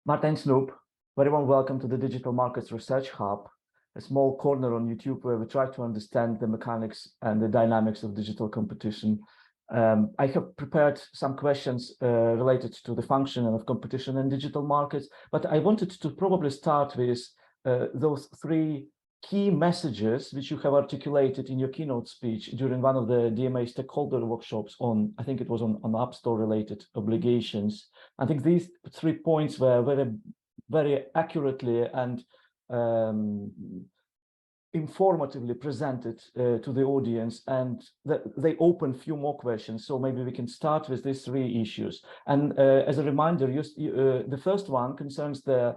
Martijn Snoep, very warm welcome to the Digital Markets Research Hub, a small corner on YouTube where we try to understand the mechanics and the dynamics of digital competition. I have prepared some questions related to the functioning of competition in digital markets, but I wanted to probably start with those three key messages which you have articulated in your keynote speech during one of the DMA stakeholder workshops on, I think it was on App Store related obligations. I think these 3 points were very accurately and informatively presented to the audience, and they open few more questions. So maybe we can start with these 3 issues. And as a reminder, the first one concerns the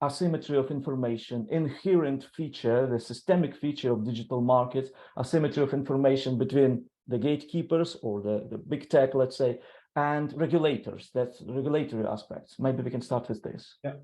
asymmetry of information, inherent feature, the systemic feature of digital markets, asymmetry of information between the gatekeepers or the big tech, let's say, and regulators. That's regulatory aspects. Maybe we can start with this. Yeah,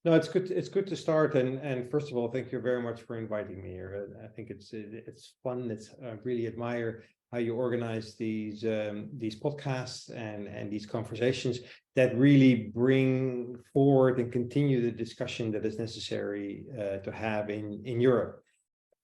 no, it's good. It's good to start. And first of all, thank you very much for inviting me here. I think it's fun. I really admire how you organize these podcasts and these conversations that really bring forward and continue the discussion that is necessary to have in Europe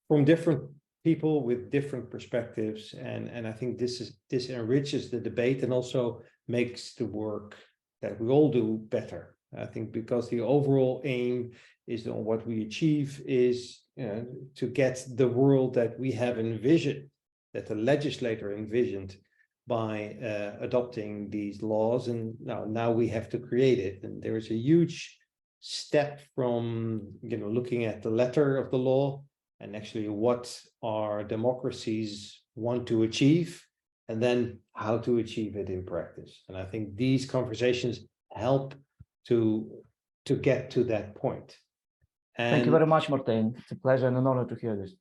from different people with different perspectives. And I think this enriches the debate and also makes the work that we all do better. I think because the overall aim is on what we achieve is to get the world that we have envisioned, that the legislator envisioned by adopting these laws. And now we have to create it. And there is a huge step from looking at the letter of the law and actually what our democracies want to achieve, and then how to achieve it in practice. And I think these conversations help to get to that point. And thank you very much, Martijn. It's a pleasure and an honor to hear this.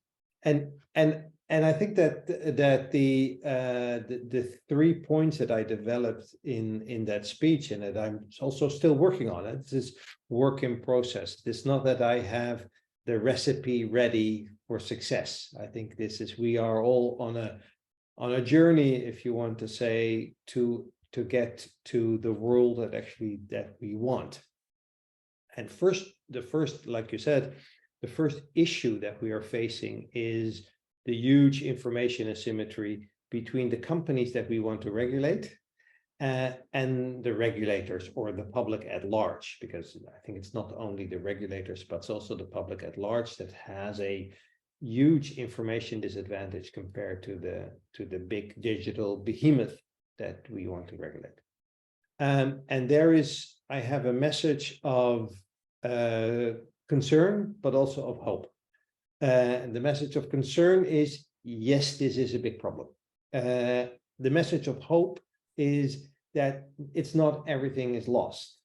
And I think that the 3 points that I developed in that speech, and that I'm also still working on it, this work in process. It's not that I have the recipe ready for success. I think we are all on a journey, if you want to say, to get to the world that we want. And the first, like you said, the first issue that we are facing is the huge information asymmetry between the companies that we want to regulate and the regulators or the public at large, because I think it's not only the regulators, but it's also the public at large that has a huge information disadvantage compared to the big digital behemoth that we want to regulate. And I have a message of concern, but also of hope. And the message of concern is, yes, this is a big problem. The message of hope is that it's not everything is lost.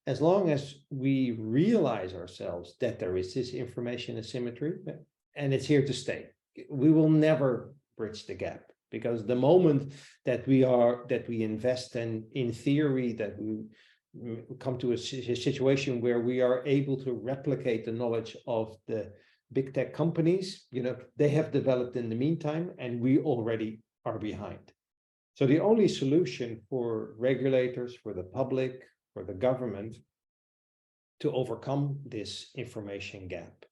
As long as we realize ourselves that there is this information asymmetry, and it's here to stay, we will never bridge the gap. Because the moment that we invest in theory, that we come to a situation where we are able to replicate the knowledge of the big tech companies, they have developed in the meantime, and we already are behind. So the only solution for regulators, for the public, for the government to overcome this information gap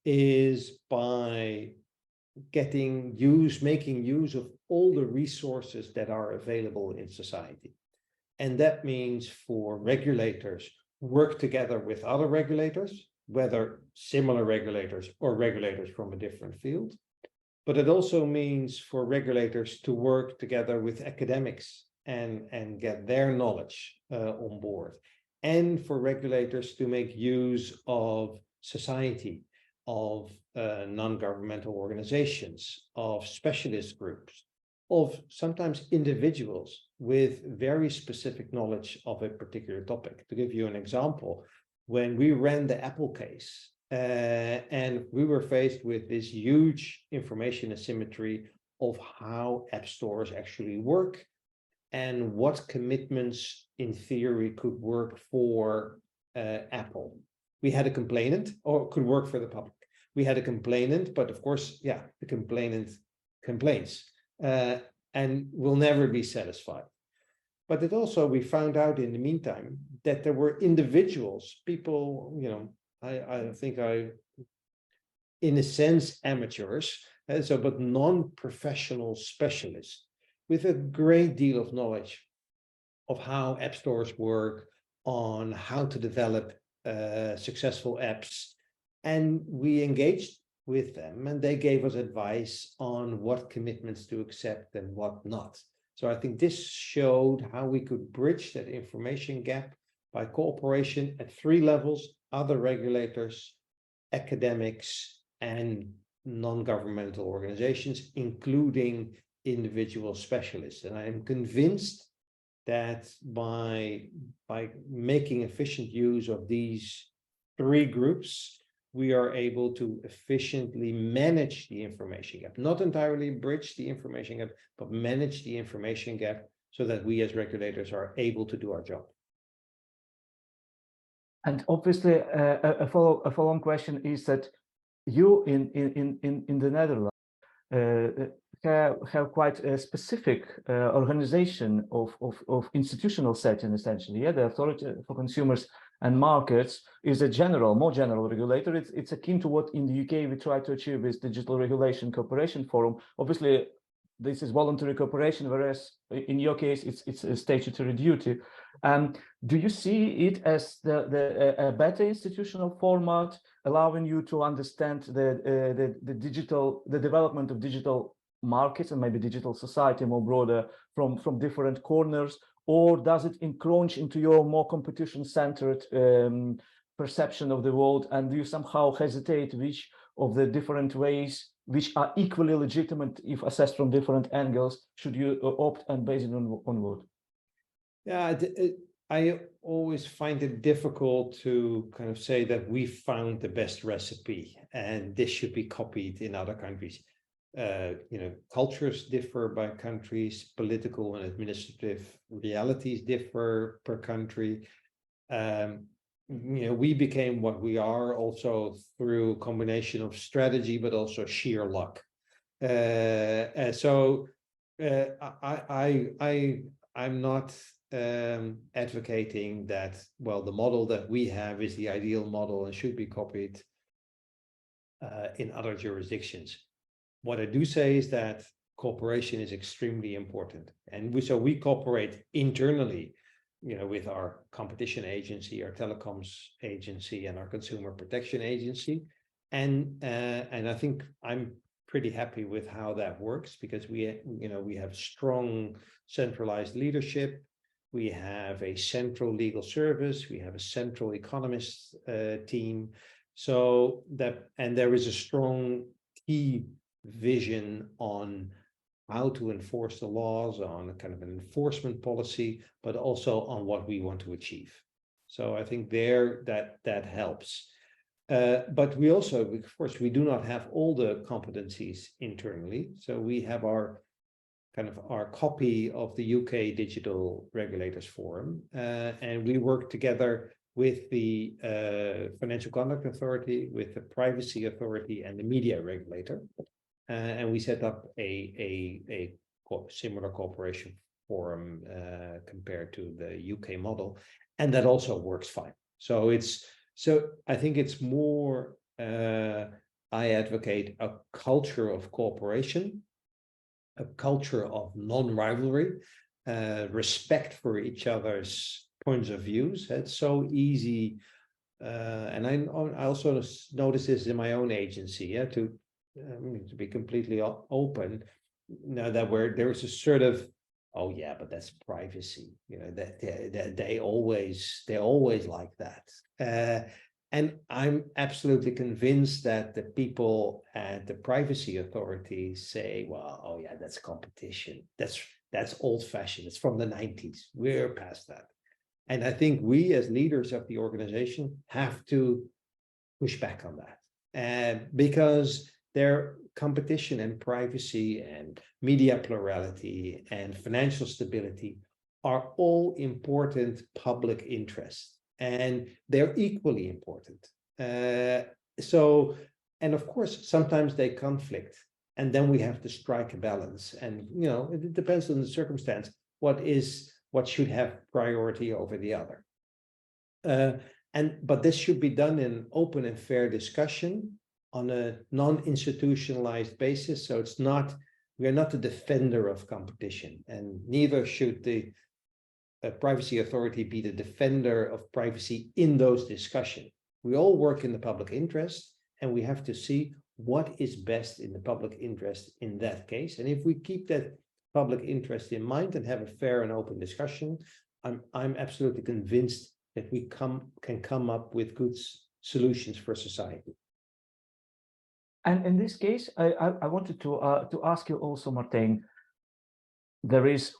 is by making use of all the resources that are available in society. And that means for regulators, work together with other regulators, whether similar regulators or regulators from a different field. But it also means for regulators to work together with academics and get their knowledge on board. And for regulators to make use of society, of non-governmental organizations, of specialist groups, of sometimes individuals with very specific knowledge of a particular topic. To give you an example, when we ran the Apple case, and we were faced with this huge information asymmetry of how app stores actually work and what commitments in theory could work for Apple. We had a complainant, or could work for the public. We had a complainant, but of course, the complainant complains and will never be satisfied. But it also, we found out in the meantime that there were individuals, people, I think in a sense, amateurs, but non-professional specialists with a great deal of knowledge of how app stores work, on how to develop successful apps. And we engaged with them and they gave us advice on what commitments to accept and what not. So I think this showed how we could bridge that information gap by cooperation at 3 levels: other regulators, academics, and non-governmental organizations, including individual specialists. And I am convinced that by making efficient use of these 3 groups, we are able to efficiently manage the information gap, not entirely bridge the information gap, but manage the information gap so that we as regulators are able to do our job. And obviously, a follow-on question is that you in the Netherlands have quite a specific organization of institutional setting, essentially. Yeah, the Authority for Consumers and Markets is a more general regulator. It's akin to what in the UK we try to achieve with Digital Regulation Cooperation Forum. Obviously, this is voluntary cooperation, whereas in your case, it's a statutory duty. Do you see it as a better institutional format, allowing you to understand the development of digital markets and maybe digital society more broader from different corners, or does it encroach into your more competition-centered perception of the world, and do you somehow hesitate which of the different ways, which are equally legitimate if assessed from different angles, should you opt and base it on what? Yeah, I always find it difficult to kind of say that we found the best recipe and this should be copied in other countries. Cultures differ by countries, political and administrative realities differ per country. We became what we are also through a combination of strategy, but also sheer luck. I'm not advocating that, well, the model that we have is the ideal model and should be copied in other jurisdictions. What I do say is that cooperation is extremely important. And we cooperate internally, with our competition agency, our telecoms agency, and our consumer protection agency. And I think I'm pretty happy with how that works because we have strong centralized leadership. We have a central legal service. We have a central economist team. And there is a strong key vision on how to enforce the laws, on a kind of an enforcement policy, but also on what we want to achieve. So I think that helps. But we also, of course, we do not have all the competencies internally. So we have our copy of the UK Digital Regulators Forum, and we work together with the Financial Conduct Authority, with the Privacy Authority, and the Media Regulator. And we set up a similar cooperation forum compared to the UK model, and that also works fine. So I think it's more, I advocate a culture of cooperation, a culture of non-rivalry, respect for each other's points of views. It's so easy, and I also notice this in my own agency, to be completely open, that where there is a sort of, oh yeah, but that's privacy, that they always like that. And I'm absolutely convinced that the people at the Privacy Authority say, well, oh yeah, that's competition. That's old-fashioned. It's from the 90s. We're past that. And I think we as leaders of the organization have to push back on that. Because their competition and privacy and media plurality and financial stability are all important public interests, and they're equally important. And of course, sometimes they conflict, and then we have to strike a balance. And it depends on the circumstance. What is what should have priority over the other. But this should be done in open and fair discussion on a non-institutionalized basis. So we are not the defender of competition, and neither should the privacy authority be the defender of privacy in those discussions. We all work in the public interest, and we have to see what is best in the public interest in that case. And if we keep that public interest in mind and have a fair and open discussion, I'm absolutely convinced that we can come up with good solutions for society. And in this case, I wanted to ask you also, Martijn, there is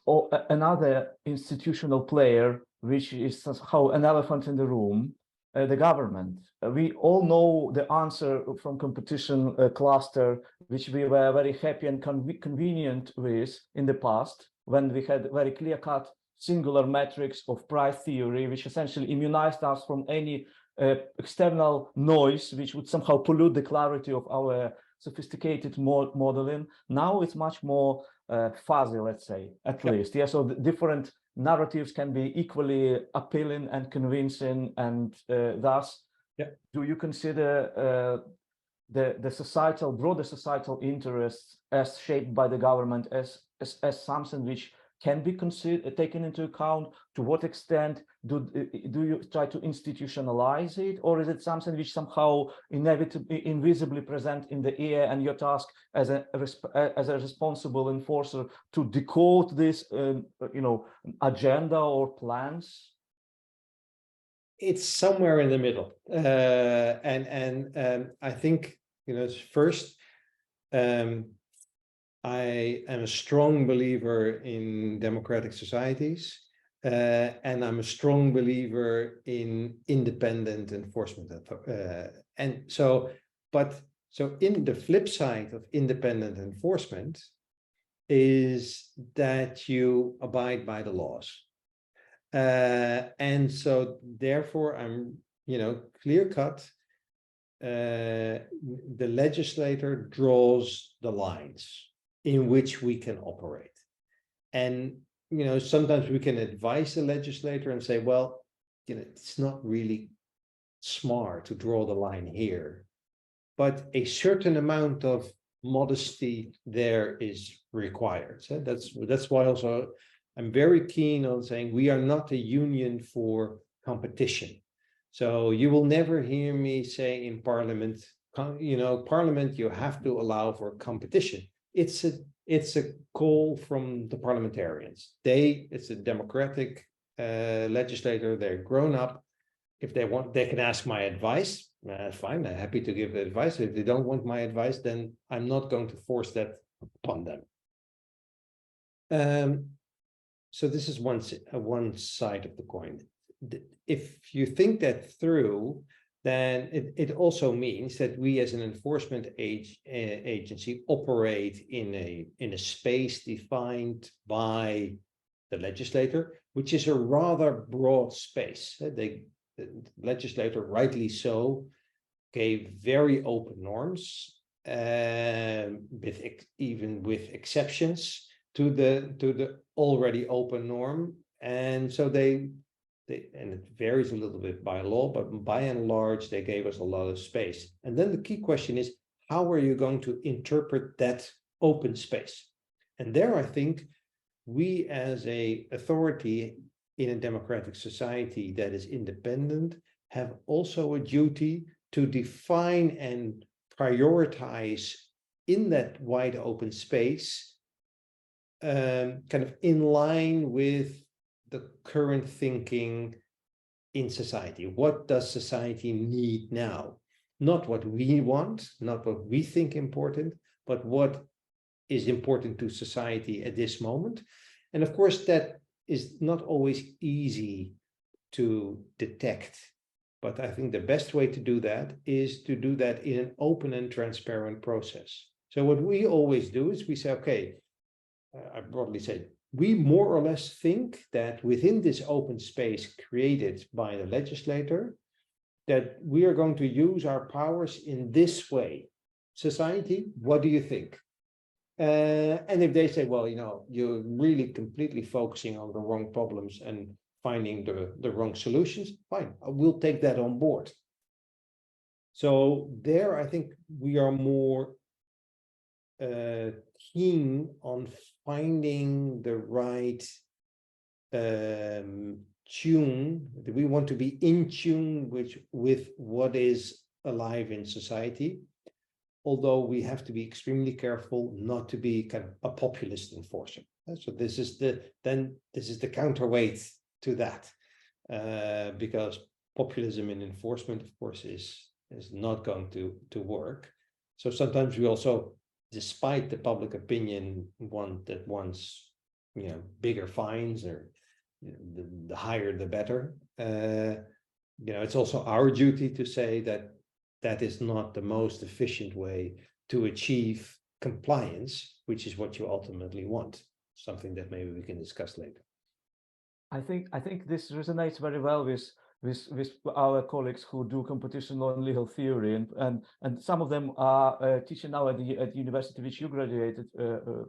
another institutional player, which is somehow an elephant in the room, the government. We all know the answer from competition cluster, which we were very happy and convenient with in the past, when we had very clear-cut singular metrics of price theory, which essentially immunized us from any external noise, which would somehow pollute the clarity of our sophisticated modeling. Now it's much more fuzzy, let's say, at least. Yeah, so the different narratives can be equally appealing and convincing, and thus, do you consider the broader societal interests as shaped by the government as something which can be taken into account? To what extent do you try to institutionalize it, or is it something which somehow inevitably, invisibly present in the air, and your task as a responsible enforcer to decode this, agenda or plans? It's somewhere in the middle, and I think first. I am a strong believer in democratic societies, and I'm a strong believer in independent enforcement. So in the flip side of independent enforcement is that you abide by the laws. And so therefore I'm, clear cut. The legislator draws the lines in which we can operate. And, sometimes we can advise the legislator and say, well, it's not really smart to draw the line here, but a certain amount of modesty there is required. So that's why also I'm very keen on saying we are not a union for competition. So you will never hear me say in Parliament, Parliament, you have to allow for competition. It's a call from the parliamentarians. It's a democratic legislator. They're grown up. If they want, they can ask my advice. Fine, I'm happy to give advice. If they don't want my advice, then I'm not going to force that upon them. So this is one side of the coin. If you think that through, then it also means that we as an enforcement agency operate in a space defined by the legislator, which is a rather broad space. The legislator, rightly so, gave very open norms, even with exceptions to the already open norm, and so and it varies a little bit by law, but by and large, they gave us a lot of space. And then the key question is, how are you going to interpret that open space? And there, I think, we as an authority in a democratic society that is independent have also a duty to define and prioritize in that wide open space, kind of in line with the current thinking in society. What does society need now? Not what we want, not what we think important, but what is important to society at this moment. And of course, that is not always easy to detect. But I think the best way to do that is to do that in an open and transparent process. So what we always do is we say, okay, I broadly say, we more or less think that within this open space created by the legislator, that we are going to use our powers in this way. Society, what do you think? And if they say, well, you're really completely focusing on the wrong problems and finding the wrong solutions, fine, we'll take that on board. So there, I think we are more keen on finding the right tune. We want to be in tune with what is alive in society, although we have to be extremely careful not to be kind of a populist enforcer. So this is the counterweight to that, because populism in enforcement, of course, is not going to work. So sometimes we also, despite the public opinion, wants bigger fines, or the higher the better. It's also our duty to say that is not the most efficient way to achieve compliance, which is what you ultimately want. Something that maybe we can discuss later. I think this resonates very well with our colleagues who do competition law and legal theory, and some of them are teaching now at the university which you graduated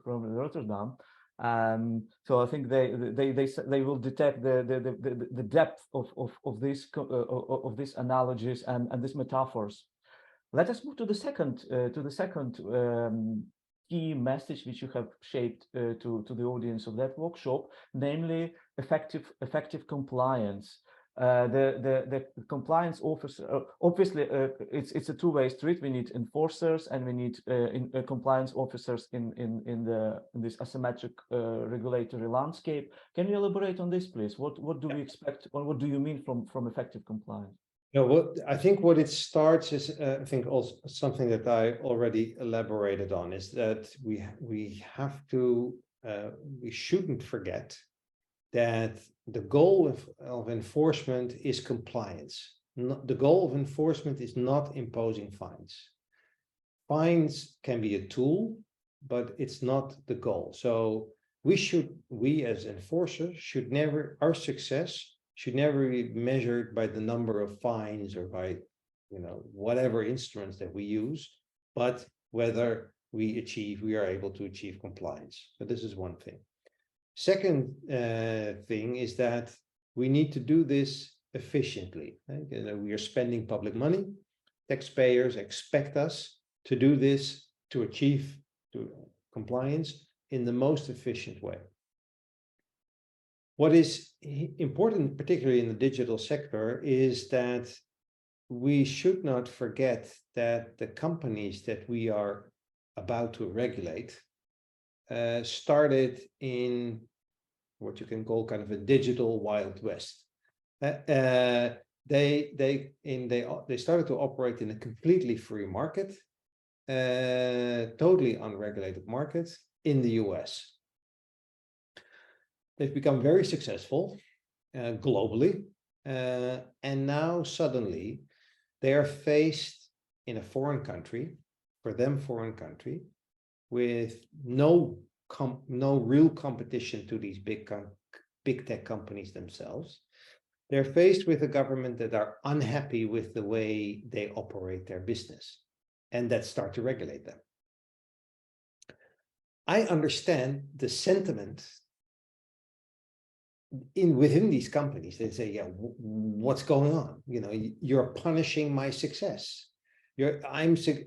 from Rotterdam. So I think they will detect the depth of these analogies and these metaphors. Let us move to the second key message which you have shaped to the audience of that workshop, namely effective compliance. The compliance officer, obviously, it's a two-way street. We need enforcers and we need compliance officers in this asymmetric regulatory landscape. Can you elaborate on this, please? What do we expect, or what do you mean from effective compliance? I think what it starts is, I think also something that I already elaborated on, is that we shouldn't forget that the goal of enforcement is compliance. The goal of enforcement is not imposing fines. Fines can be a tool, but it's not the goal. So we as enforcers our success should never be measured by the number of fines or by whatever instruments that we use, but whether we are able to achieve compliance. So this is one thing. Second thing is that we need to do this efficiently. Right? We are spending public money. Taxpayers expect us to do this to achieve compliance in the most efficient way. What is important, particularly in the digital sector, is that we should not forget that the companies that we are about to regulate started in what you can call kind of a digital Wild West. They started to operate in a completely free market, totally unregulated market in the US. They've become very successful globally, and now suddenly they are faced in a foreign country, with no real competition to these big tech companies themselves. They're faced with a government that are unhappy with the way they operate their business, and that start to regulate them. I understand the sentiment within these companies. They say, yeah, what's going on? You're punishing my success. I'm in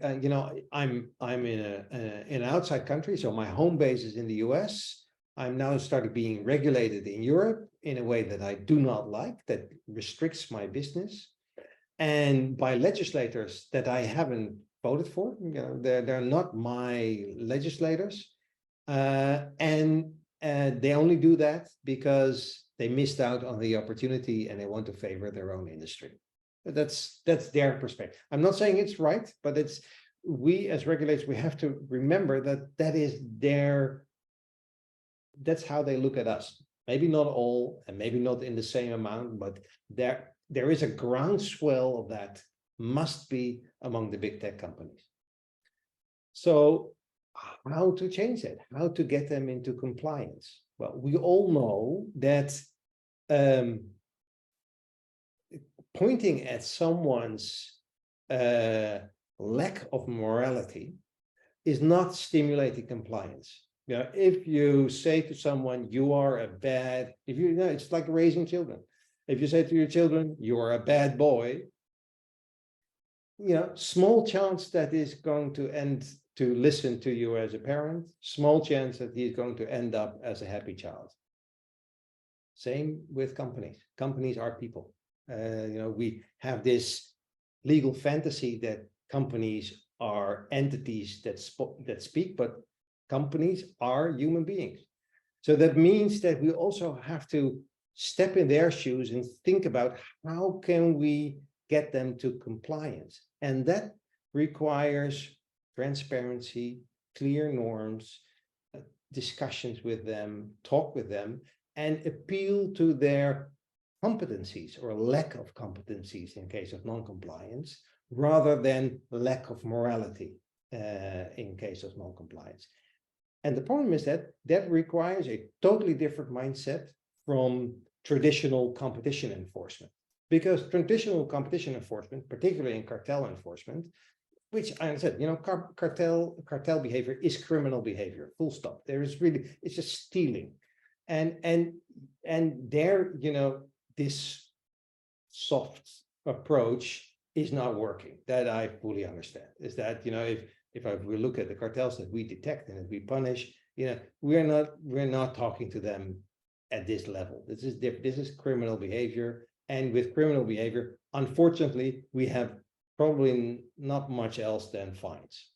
an outside country, so my home base is in the US. I'm now started being regulated in Europe in a way that I do not like, that restricts my business, and by legislators that I haven't voted for. They're not my legislators, and they only do that because they missed out on the opportunity and they want to favor their own industry. That's their perspective. I'm not saying it's right, but we as regulators, we have to remember that's how they look at us. Maybe not all, and maybe not in the same amount, but there is a groundswell of that must be among the big tech companies. So how to change that? How to get them into compliance? Well, we all know that pointing at someone's lack of morality is not stimulating compliance. You know, if you say to someone, you are a bad, if you know, it's like raising children. If you say to your children, you are a bad boy, you know, small chance that is going to end to listen to you as a parent, small chance that he's going to end up as a happy child. Same with companies. Companies are people. You know, we have this legal fantasy that companies are entities that speak, but companies are human beings. So that means that we also have to step in their shoes and think about how can we get them to compliance. And that requires transparency, clear norms, discussions with them, talk with them, and appeal to their competencies or lack of competencies in case of non-compliance, rather than lack of morality in case of non-compliance. And the problem is that that requires a totally different mindset from traditional competition enforcement. Because traditional competition enforcement, particularly in cartel enforcement, which I said, you know, cartel behavior is criminal behavior, full stop. There is really, it's just stealing. And there, you know, this soft approach is not working. That I fully understand. Is that, you know, if we look at the cartels that we detect and that we punish, you know, we're not talking to them at this level. This is different. This is criminal behavior. And with criminal behavior, unfortunately, we have probably not much else than fines.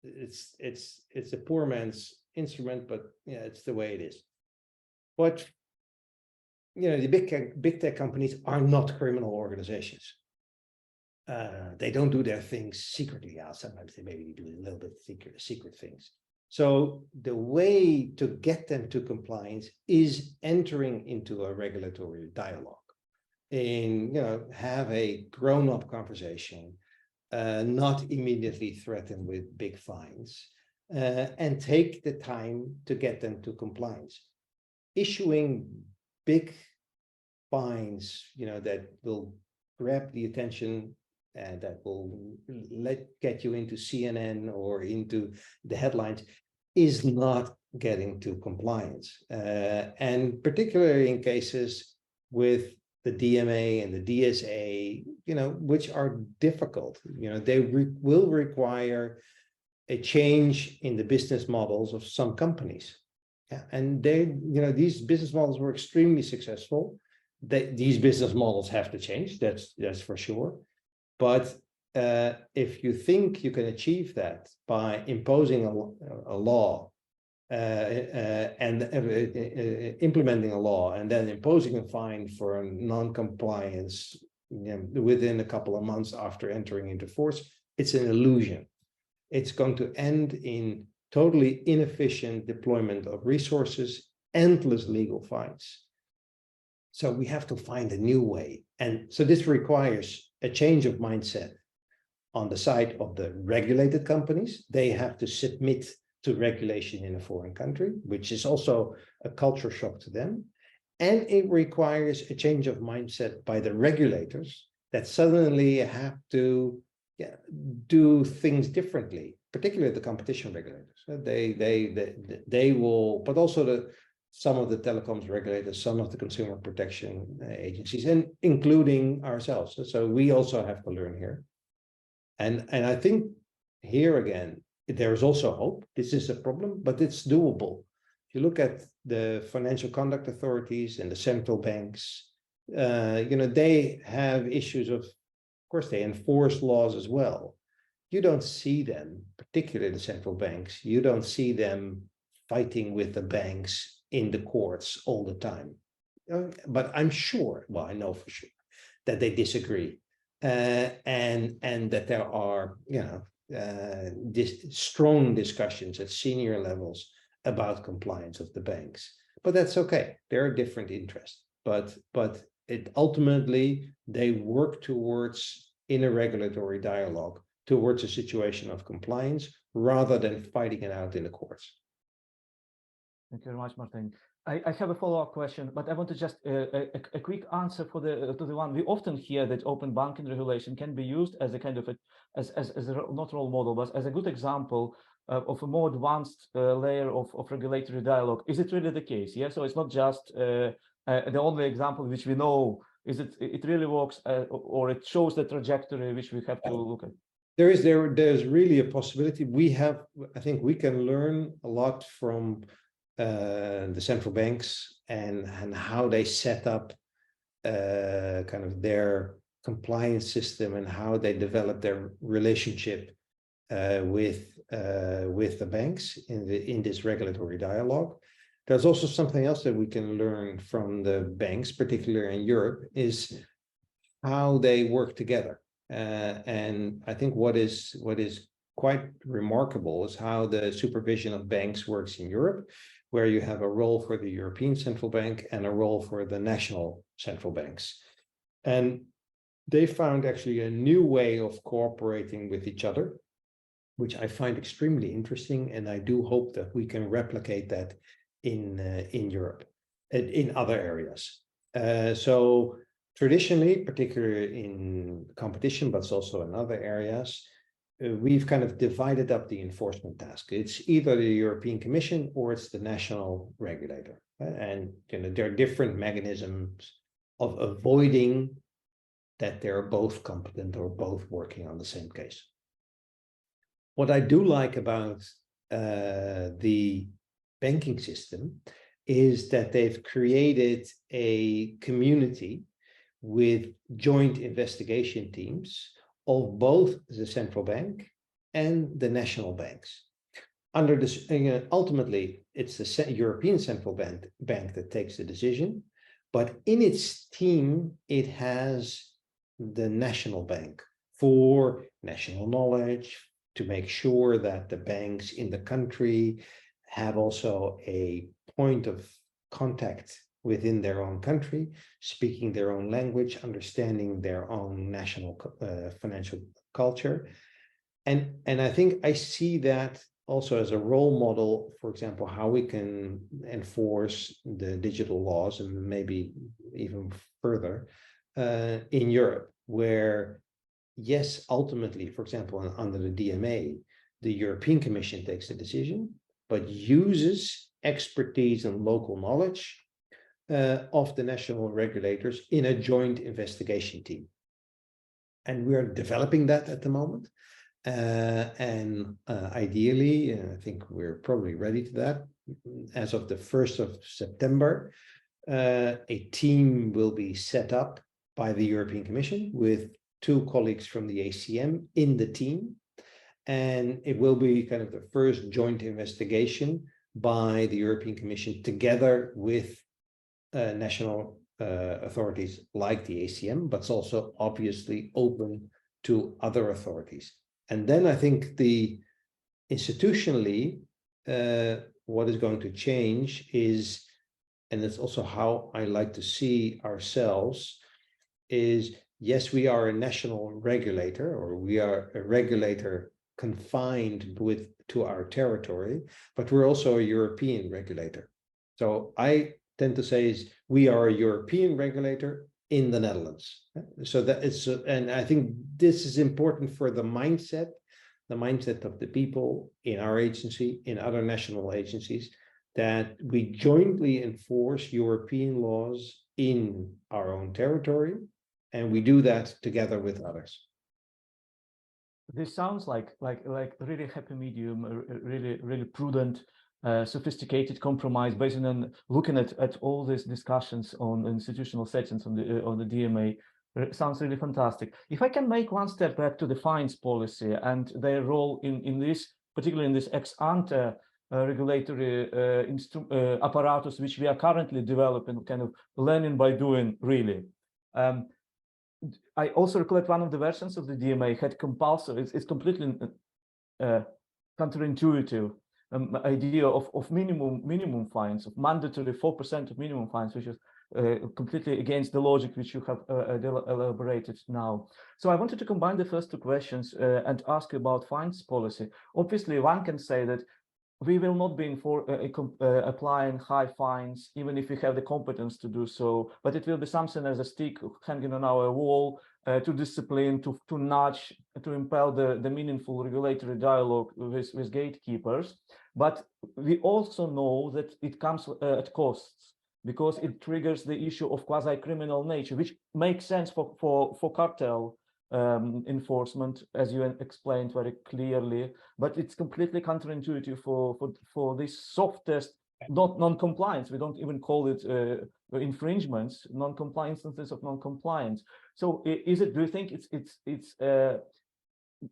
It's a poor man's instrument, but yeah, it's the way it is. But you know, the big tech companies are not criminal organizations. They don't do their things secretly. Sometimes they maybe do a little bit secret things. So the way to get them to compliance is entering into a regulatory dialogue, and you know, have a grown-up conversation, not immediately threaten with big fines, and take the time to get them to compliance. Issuing big fines, you know, that will grab the attention and that will get you into CNN or into the headlines is not getting to compliance. And particularly in cases with the DMA and the DSA, you know, which are difficult, you know, they will require a change in the business models of some companies. Yeah, and they, you know, these business models were extremely successful. These business models have to change, that's for sure. But if you think you can achieve that by imposing a law and implementing a law and then imposing a fine for non-compliance, you know, within a couple of months after entering into force, it's an illusion. It's going to end in totally inefficient deployment of resources, endless legal fines. So we have to find a new way. And so this requires a change of mindset on the side of the regulated companies. They have to submit to regulation in a foreign country, which is also a culture shock to them. And it requires a change of mindset by the regulators that suddenly have to do things differently, particularly the competition regulators. They will, but also some of the telecoms regulators, some of the consumer protection agencies, and including ourselves. So we also have to learn here. And I think here again, there is also hope. This is a problem, but it's doable. If you look at the financial conduct authorities and the central banks, you know, they have issues of course, they enforce laws as well. You don't see them, particularly the central banks, you don't see them fighting with the banks in the courts all the time. But I'm sure, well, I know for sure that they disagree, and that there are, you know, strong discussions at senior levels about compliance of the banks. But that's okay. There are different interests, but it ultimately they work towards, in a regulatory dialogue, towards a situation of compliance rather than fighting it out in the courts. Thank you very much, Martijn. I have a follow-up question, but I want to just a quick answer for to the one. We often hear that open banking regulation can be used as a kind of as a not role model, but as a good example of a more advanced layer of regulatory dialogue. Is it really the case? Yeah, so it's not just the only example which we know. Is it really works, or it shows the trajectory which we have to look at? There's really a possibility. I think we can learn a lot from the central banks and how they set up kind of their compliance system and how they develop their relationship with the banks in this regulatory dialogue. There's also something else that we can learn from the banks, particularly in Europe, is how they work together. And I think what is quite remarkable is how the supervision of banks works in Europe, where you have a role for the European Central Bank and a role for the national central banks. And they found actually a new way of cooperating with each other, which I find extremely interesting. And I do hope that we can replicate that in Europe and in other areas. So traditionally, particularly in competition, but also in other areas, we've kind of divided up the enforcement task. It's either the European Commission or it's the national regulator. And there are different mechanisms of avoiding that they're both competent or both working on the same case. What I do like about the banking system is that they've created a community with joint investigation teams of both the central bank and the national banks. Under this, ultimately, it's the European Central Bank that takes the decision, but in its team, it has the national bank for national knowledge, to make sure that the banks in the country have also a point of contact within their own country, speaking their own language, understanding their own national financial culture. And I think I see that also as a role model, for example, how we can enforce the digital laws and maybe even further in Europe, where, yes, ultimately, for example, under the DMA, the European Commission takes the decision, but uses expertise and local knowledge of the national regulators in a joint investigation team. And we are developing that at the moment. And ideally, I think we're probably ready to that. As of the 1st of September, a team will be set up by the European Commission with 2 colleagues from the ACM in the team. And it will be kind of the first joint investigation by the European Commission together with national authorities like the ACM, but it's also obviously open to other authorities. And then I think institutionally, what is going to change is, and it's also how I like to see ourselves, is yes, we are a national regulator, or we are a regulator confined to our territory, but we're also a European regulator. So I tend to say is we are a European regulator in the Netherlands. So that is, and I think this is important for the mindset of the people in our agency, in other national agencies, that we jointly enforce European laws in our own territory, and we do that together with others. This sounds like really happy medium, really prudent, sophisticated compromise based on looking at all these discussions on institutional settings on the DMA. It sounds really fantastic. If I can make one step back to the fines policy and their role in this, particularly in this ex ante regulatory apparatus, which we are currently developing, kind of learning by doing, really. I also recollect one of the versions of the DMA had compulsory, it's completely counterintuitive idea of minimum fines, of mandatory 4% of minimum fines, which is completely against the logic which you have elaborated now. So I wanted to combine the first 2 questions and ask about fines policy. Obviously, one can say that we will not be applying high fines, even if we have the competence to do so, but it will be something as a stick hanging on our wall to discipline, to nudge, to impel the meaningful regulatory dialogue with gatekeepers. But we also know that it comes at costs, because it triggers the issue of quasi-criminal nature, which makes sense for cartel enforcement, as you explained very clearly, but it's completely counterintuitive for this softest, not non-compliance. We don't even call it infringements, non-compliance, instances of non-compliance. So do you think it's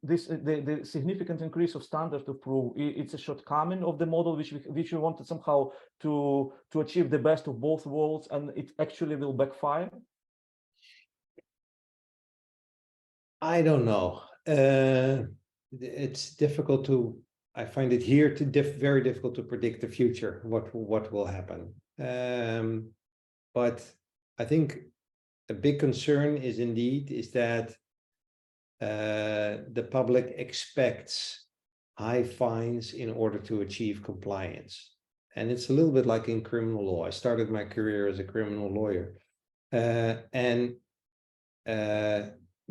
the significant increase of standard of proof, it's a shortcoming of the model which we wanted somehow to achieve the best of both worlds, and it actually will backfire? I don't know. It's difficult to. I find it here very difficult to predict the future. What will happen? But I think a big concern is that the public expects high fines in order to achieve compliance, and it's a little bit like in criminal law. I started my career as a criminal lawyer, and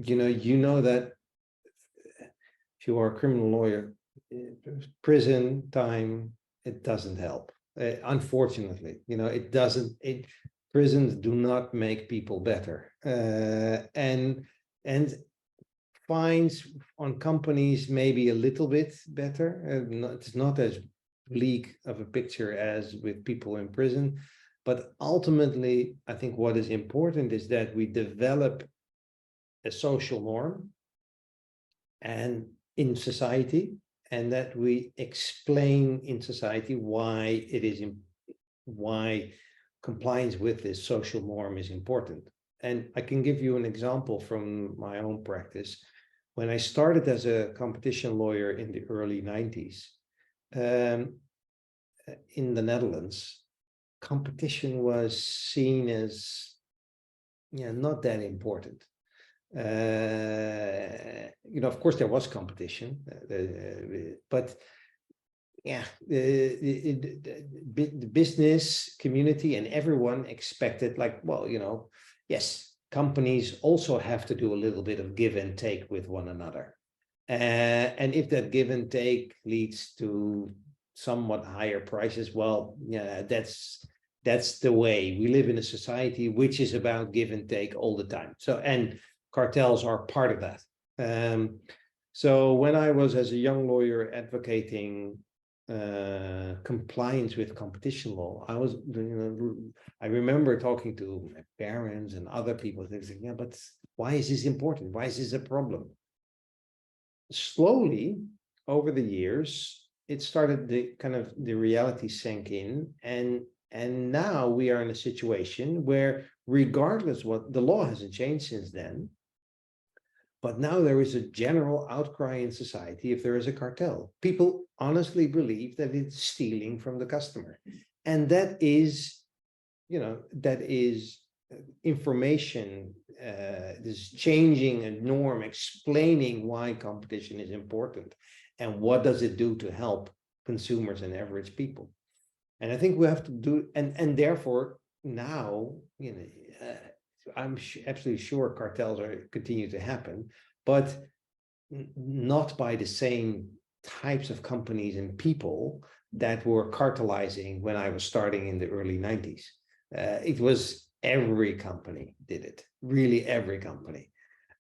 you know that if you are a criminal lawyer, prison time, it doesn't help. Unfortunately, it doesn't. Prisons do not make people better, and fines on companies maybe a little bit better. It's not as bleak of a picture as with people in prison, but ultimately, I think what is important is that we develop a social norm and in society, and that we explain in society why compliance with this social norm is important. And I can give you an example from my own practice. When I started as a competition lawyer in the early 90s, in the Netherlands, competition was seen as not that important. Of course there was competition, but the business community and everyone expected, yes, companies also have to do a little bit of give and take with one another, and if that give and take leads to somewhat higher prices, that's the way we live in a society which is about give and take all the time. So, and cartels are part of that. So when I was, as a young lawyer, advocating compliance with competition law, I remember talking to my parents and other people. They said, "Yeah, but why is this important? Why is this a problem?" Slowly, over the years, it started the reality sank in, and now we are in a situation where, regardless what the law hasn't changed since then, but now there is a general outcry in society if there is a cartel. People honestly believe that it's stealing from the customer. And that is information, this changing a norm, explaining why competition is important and what does it do to help consumers and average people. And I think we have to do, and therefore now, I'm absolutely sure cartels continue to happen, but not by the same types of companies and people that were cartelizing when I was starting in the early 90s. It was every company did it, really every company.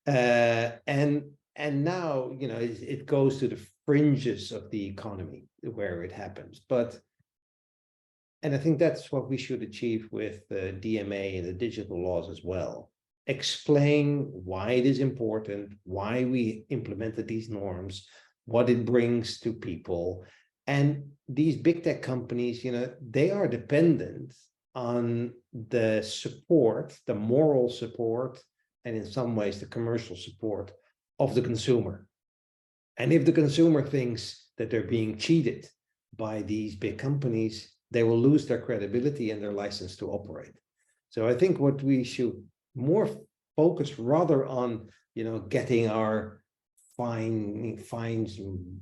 And now, it goes to the fringes of the economy where it happens. And I think that's what we should achieve with the DMA and the digital laws as well. Explain why it is important, why we implemented these norms, what it brings to people. And these big tech companies, they are dependent on the support, the moral support, and in some ways the commercial support of the consumer. And if the consumer thinks that they're being cheated by these big companies, they will lose their credibility and their license to operate. So I think what we should more focus rather on, getting our fines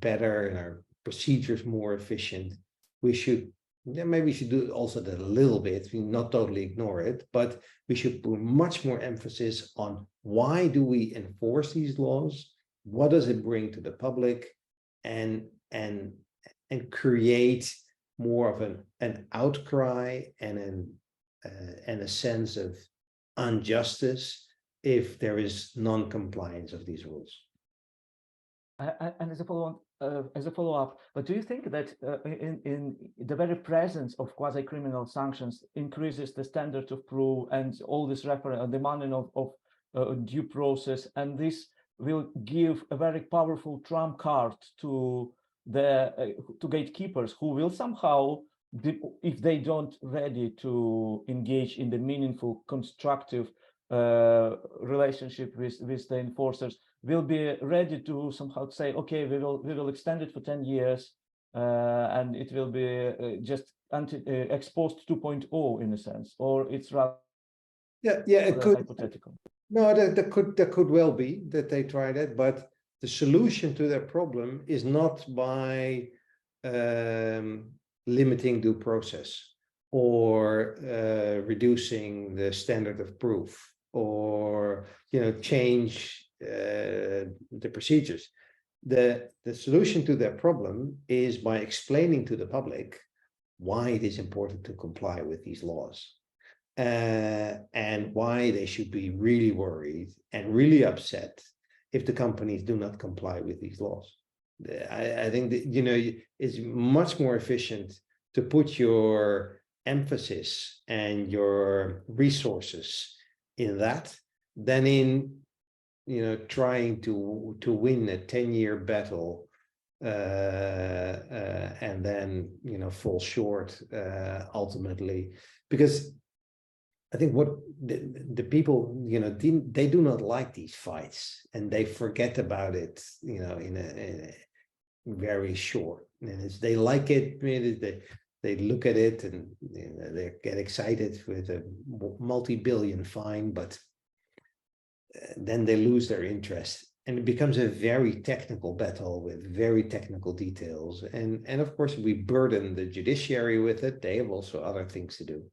better and our procedures more efficient, we should, yeah, maybe we should do also that a little bit, we not totally ignore it, but we should put much more emphasis on why do we enforce these laws? What does it bring to the public? And create more of an outcry and a sense of injustice if there is non-compliance of these rules. And as a follow-up, but do you think that in the very presence of quasi-criminal sanctions increases the standard of proof and all this demanding of due process, and this will give a very powerful trump card to the gatekeepers who will somehow, if they don't ready to engage in the meaningful, constructive relationship with the enforcers, will be ready to somehow say, okay, we will extend it for 10 years, and it will be just exposed 2.0 in a sense, or it's rather it could hypothetical. No, that could well be that they try that, but the solution to that problem is not by limiting due process or reducing the standard of proof or change the procedures. The solution to that problem is by explaining to the public why it is important to comply with these laws. And why they should be really worried and really upset if the companies do not comply with these laws. I think that, it's much more efficient to put your emphasis and your resources in that than in, trying to win a 10-year battle and then, fall short ultimately, because I think what the people, they do not like these fights and they forget about it, in a very short. And they like it, they look at it and they get excited with a multi-billion fine, but then they lose their interest. And it becomes a very technical battle with very technical details. And of course, we burden the judiciary with it. They have also other things to do.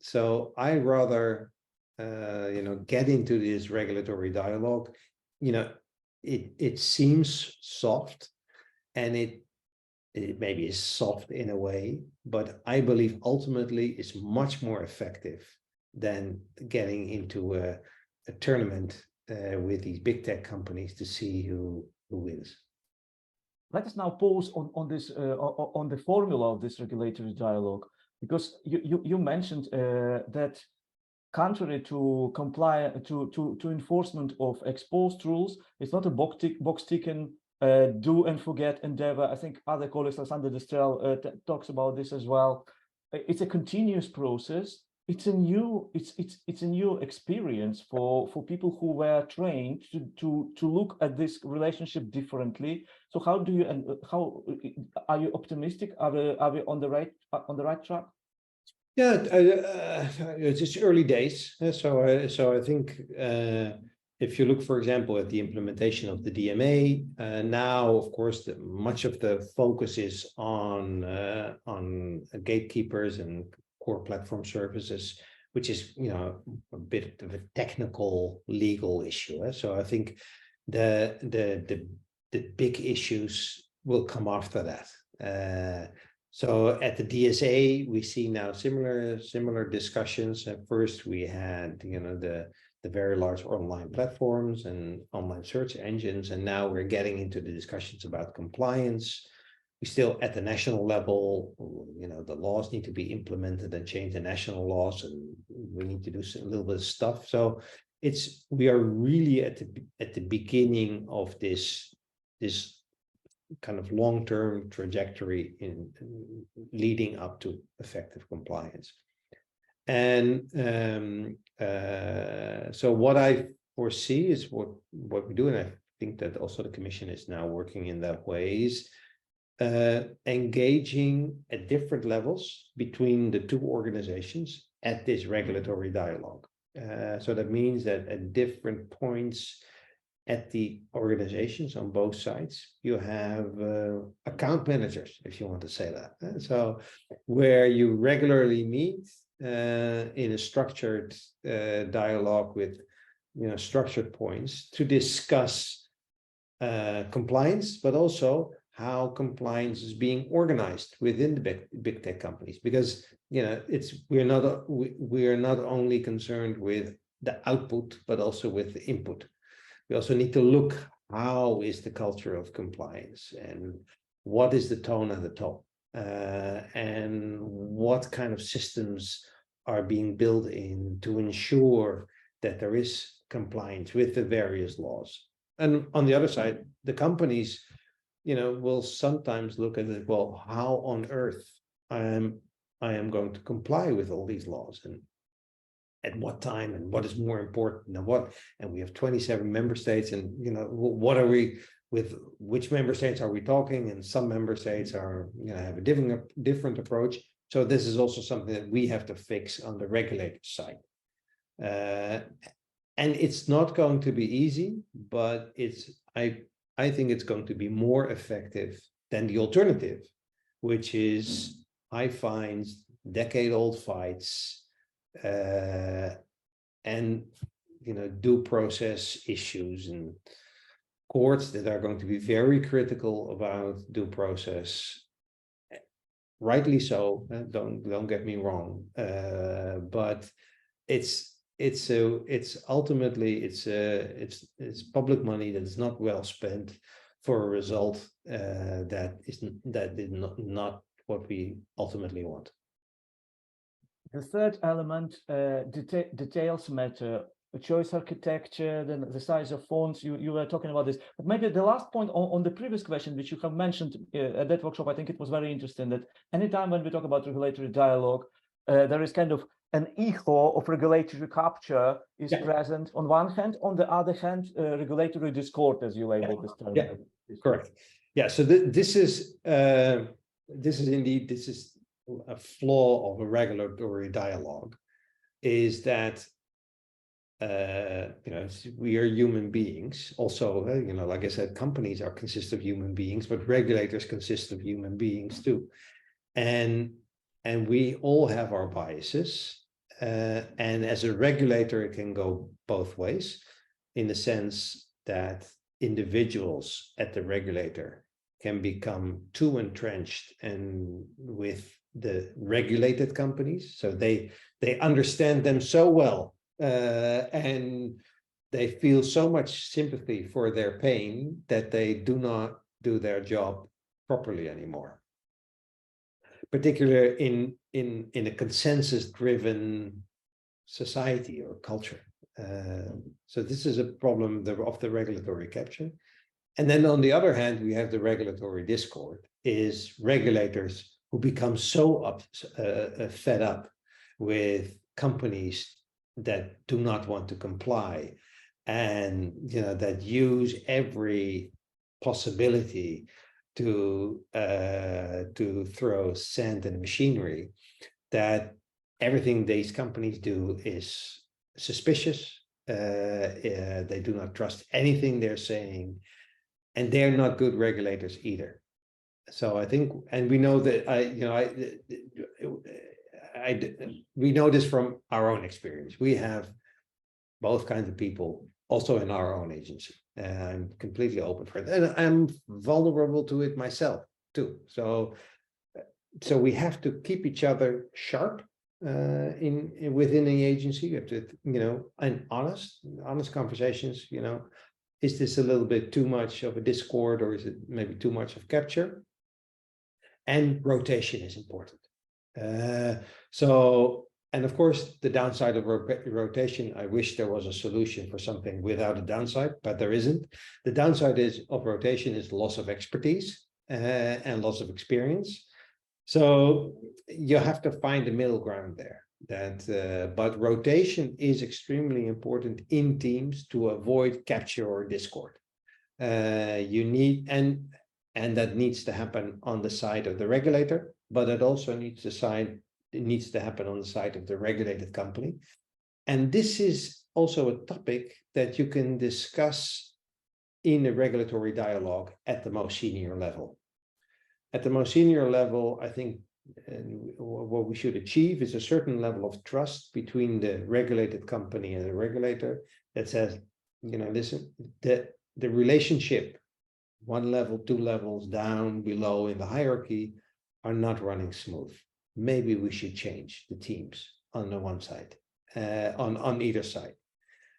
So I rather, get into this regulatory dialogue. It seems soft, and it maybe is soft in a way, but I believe ultimately it's much more effective than getting into a tournament with these big tech companies to see who wins. Let us now pause on this on the formula of this regulatory dialogue. Because you mentioned that contrary to to enforcement of exposed rules, it's not a box ticking do and forget endeavor. I think other colleagues, like Sander de Strel, talks about this as well. It's a continuous process. It's a new experience for people who were trained to look at this relationship differently. So how do you, and how are you optimistic? Are we on the right track? Yeah, it's just early days. So I think if you look, for example, at the implementation of the DMA, now, of course, much of the focus is on gatekeepers and core platform services, which is, a bit of a technical legal issue. So I think the big issues will come after that. So at the DSA, we see now similar discussions. At first, we had, the very large online platforms and online search engines, and now we're getting into the discussions about compliance. We still, at the national level, the laws need to be implemented and change the national laws, and we need to do a little bit of stuff. So we are really at the beginning of this kind of long-term trajectory in leading up to effective compliance. And so what I foresee is what we do, and I think that also the Commission is now working in that way, is engaging at different levels between the two organizations at this regulatory dialogue. So that means that at different points, at the organizations on both sides, you have account managers, if you want to say that. So where you regularly meet in a structured dialogue with structured points to discuss compliance, but also how compliance is being organized within the big tech companies, because we're not only concerned with the output, but also with the input. We also need to look, how is the culture of compliance, and what is the tone at the top, and what kind of systems are being built in to ensure that there is compliance with the various laws. And on the other side, the companies, will sometimes look at it, well, how on earth I am going to comply with all these laws, and at what time, and what is more important than what. And we have 27 member states, and what are we, with which member states are we talking? And some member states are have a different approach. So this is also something that we have to fix on the regulator side. And it's not going to be easy, but I think it's going to be more effective than the alternative, which is high fines, decade-old fights, and due process issues, and courts that are going to be very critical about due process. Rightly so, don't get me wrong, but it's ultimately it's public money that is not well spent for a result that is not what we ultimately want. The third element, details matter. Choice architecture, then the size of fonts. You were talking about this, but maybe the last point on the previous question, which you have mentioned at that workshop, I think it was very interesting, that anytime when we talk about regulatory dialogue, there is kind of an echo of regulatory capture is present on one hand. On the other hand, regulatory discord, as you label this term. Yeah, correct. Yeah, so this is a flaw of a regulatory dialogue, is that we are human beings. Also, like I said, companies consist of human beings, but regulators consist of human beings too. And we all have our biases. And as a regulator, it can go both ways, in the sense that individuals at the regulator can become too entrenched and with the regulated companies. So they understand them so well, and they feel so much sympathy for their pain that they do not do their job properly anymore. Particularly in a consensus-driven society or culture. So this is a problem of the regulatory capture. And then on the other hand, we have the regulatory discord, is regulators who become so fed up with companies that do not want to comply, and that use every possibility to throw sand in machinery, that everything these companies do is suspicious. They do not trust anything they're saying, and they're not good regulators either. So I think, and we know that we know this from our own experience. We have both kinds of people also in our own agency. I'm completely open for it, and I'm vulnerable to it myself too. So we have to keep each other sharp within the agency. You have to, and honest conversations. Is this a little bit too much of a discord, or is it maybe too much of capture? And rotation is important. And of course, the downside of rotation, I wish there was a solution for something without a downside, but there isn't. The downside of rotation is loss of expertise and loss of experience. So you have to find a middle ground there. But rotation is extremely important in teams to avoid capture or discord. You need, and that needs to happen on the side of the regulator, but it also needs to happen on the side of the regulated company. And this is also a topic that you can discuss in a regulatory dialogue at the most senior level. At the most senior level, I think what we should achieve is a certain level of trust between the regulated company and the regulator that says, listen, the relationship, one level, two levels down, below in the hierarchy are not running smooth. Maybe we should change the teams on the one side, on either side.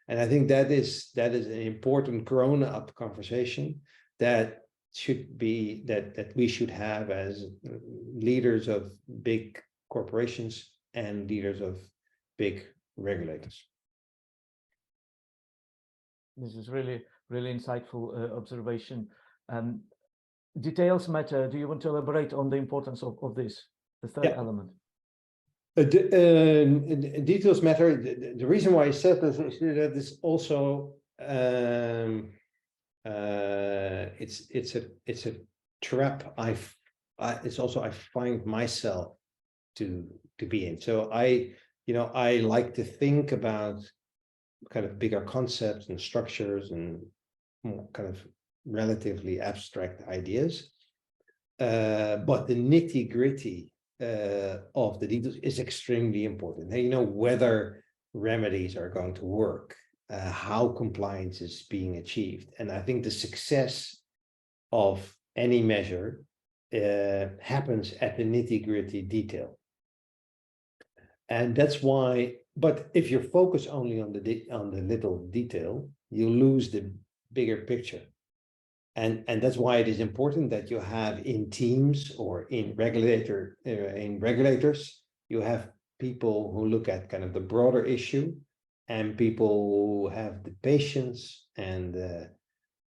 And I think that is an important grown-up conversation that should be that we should have as leaders of big corporations and leaders of big regulators. This is really insightful observation. Details matter. Do you want to elaborate on the importance of this, the third element? Details matter. The reason why I said this is that this also it's a trap I find myself to be in. So I like to think about kind of bigger concepts and structures and kind of relatively abstract ideas, but the nitty-gritty of the details is extremely important. Whether remedies are going to work, how compliance is being achieved. And I think the success of any measure happens at the nitty-gritty detail. And that's why, but if you focus only on the little detail, you lose the bigger picture. And that's why it is important that you have in teams or in regulators, you have people who look at kind of the broader issue and people who have the patience and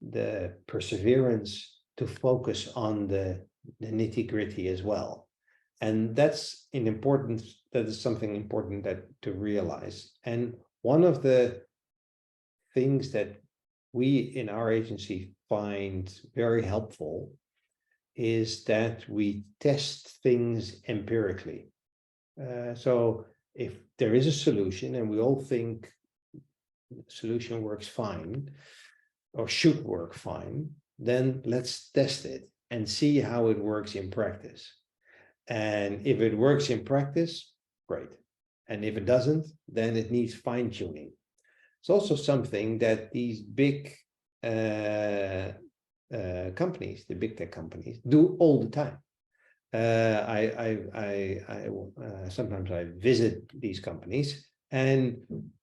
the perseverance to focus on the nitty-gritty as well. And that is something important to realize. And one of the things that we in our agency find very helpful is that we test things empirically. So if there is a solution and we all think the solution works fine or should work fine, then let's test it and see how it works in practice. And if it works in practice, great. And if it doesn't, then it needs fine-tuning. It's also something that these big companies, the big tech companies, do all the time. Sometimes I visit these companies and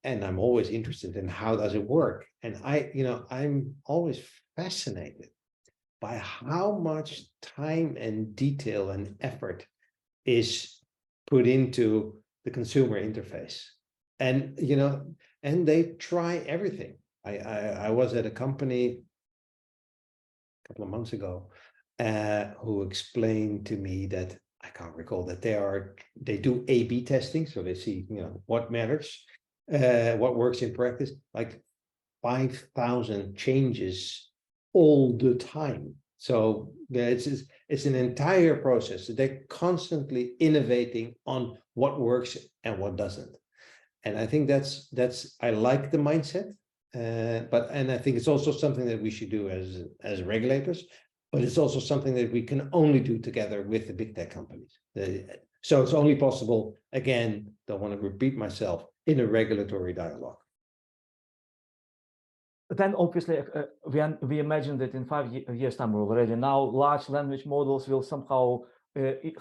I'm always interested in how does it work. And I'm always fascinated by how much time and detail and effort is put into the consumer interface. And and they try everything. I was at a company a couple of months ago who explained to me that, I can't recall, that they do A/B testing, so they see what matters, what works in practice, like 5,000 changes all the time. So it's an entire process. They're constantly innovating on what works and what doesn't. And I think I like the mindset, and I think it's also something that we should do as regulators, but it's also something that we can only do together with the big tech companies. So it's only possible, again, don't want to repeat myself, in a regulatory dialogue. But then obviously we imagine that in 5 years time already now large language models will somehow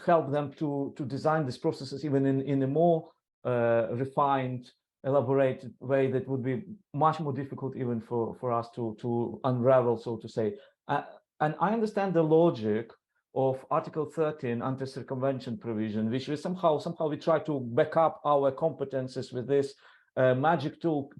help them to design these processes even in a more refined, elaborated way that would be much more difficult even for us to unravel, so to say. And I understand the logic of Article 13 anti-circumvention provision, which we somehow we try to back up our competences with this magic tool,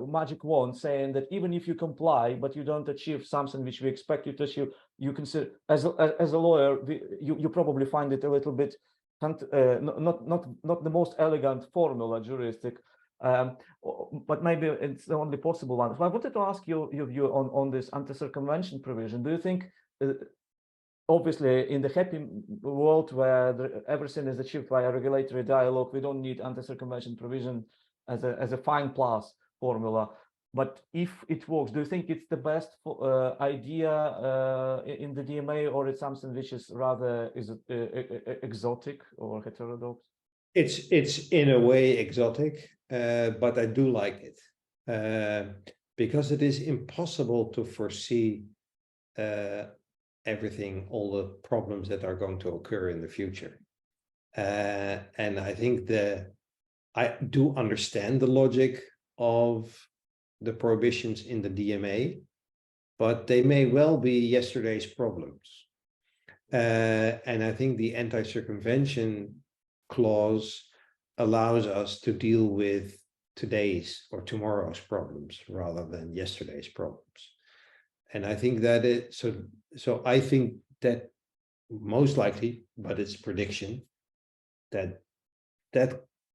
magic wand, saying that even if you comply but you don't achieve something which we expect you to achieve, you consider as a lawyer, you probably find it a little bit not the most elegant formula juristic, but maybe it's the only possible one. So I wanted to ask your view on this anti-circumvention provision. Do you think, obviously, in the happy world where everything is achieved by a regulatory dialogue, we don't need anti-circumvention provision as a fine plus formula? But if it works, do you think it's the best idea in the DMA, or it's something which is rather exotic or heterodox? It's in a way exotic, but I do like it because it is impossible to foresee everything, all the problems that are going to occur in the future. And I think I do understand the logic of the prohibitions in the DMA, but they may well be yesterday's problems. And I think the anti-circumvention clause allows us to deal with today's or tomorrow's problems rather than yesterday's problems. And I think that so I think that most likely, but it's prediction, that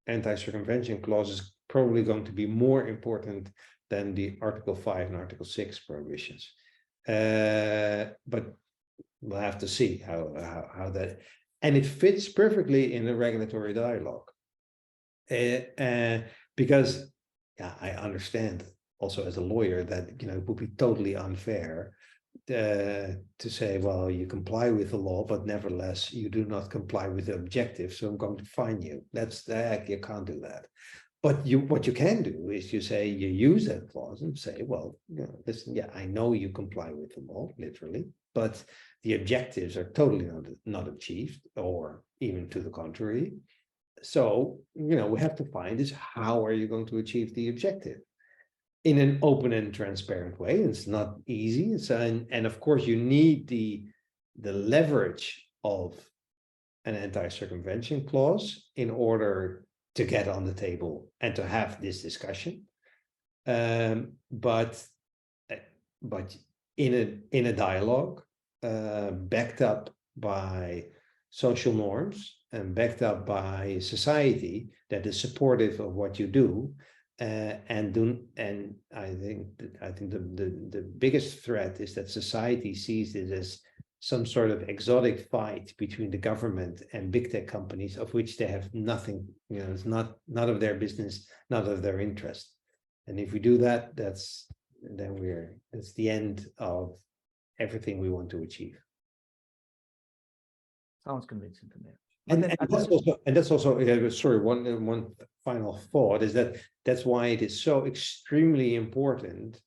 anti-circumvention clause is probably going to be more important than the Article 5 and Article 6 prohibitions. But we'll have to see how that, and it fits perfectly in a regulatory dialogue. Because yeah, I understand also as a lawyer that it would be totally unfair to say, well, you comply with the law, but nevertheless you do not comply with the objective, so I'm going to fine you. That's you can't do that. But what you can do is you say, you use that clause and say, well, listen, yeah, I know you comply with the law, literally, but the objectives are totally not achieved, or even to the contrary. So, we have to find is how are you going to achieve the objective in an open and transparent way. It's not easy. And of course you need the leverage of an anti-circumvention clause in order to get on the table and to have this discussion. But in a dialogue, backed up by social norms and backed up by society that is supportive of what you do, and I think the biggest threat is that society sees it as some sort of exotic fight between the government and big tech companies, of which they have nothing. It's not of their business, not of their interest. And if we do that, that's the end of everything we want to achieve. Sounds convincing to me. And that's also sorry, one final thought is that's why it is so extremely important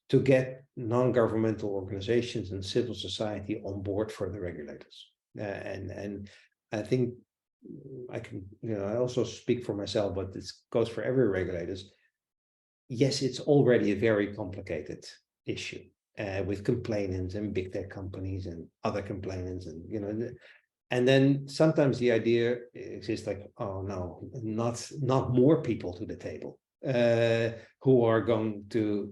to get non-governmental organizations and civil society on board for the regulators. And I think I can, I also speak for myself, but this goes for every regulators. Yes, it's already a very complicated issue with complainants and big tech companies and other complainants, and then sometimes the idea exists like, oh no, not more people to the table who are going to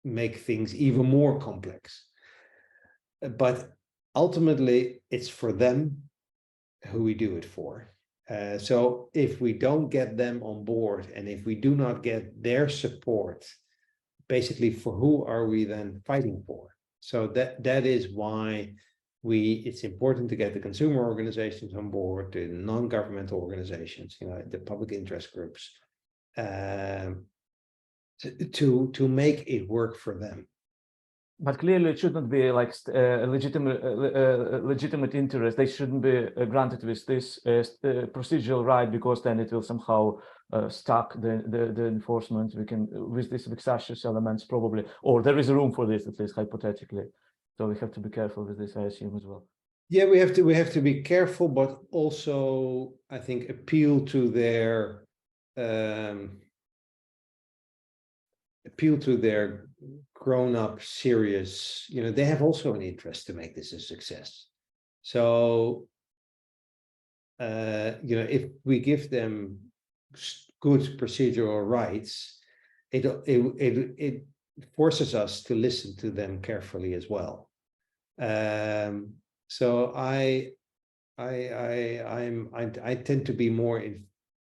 make things even more complex. But ultimately, it's for them who we do it for. So if we don't get them on board, and if we do not get their support, basically, for who are we then fighting for? So that is why it's important to get the consumer organizations on board, the non-governmental organizations, the public interest groups, to make it work for them. But clearly, it shouldn't be like legitimate interest. They shouldn't be granted with this procedural right, because then it will somehow stuck the enforcement. We can with these vexatious elements probably, or there is room for this, at least hypothetically. So we have to be careful with this, I assume, as well. Yeah, we have to be careful, but also I think appeal to their grown-up, serious. They have also an interest to make this a success. So if we give them good procedural rights, it forces us to listen to them carefully as well. So I tend to be more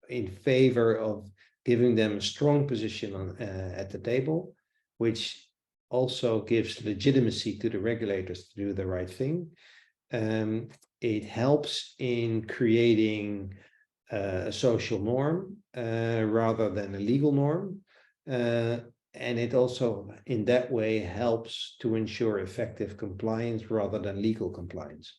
in favor of giving them a strong position at the table, which also gives legitimacy to the regulators to do the right thing. It helps in creating a social norm rather than a legal norm. and it also in that way helps to ensure effective compliance rather than legal compliance.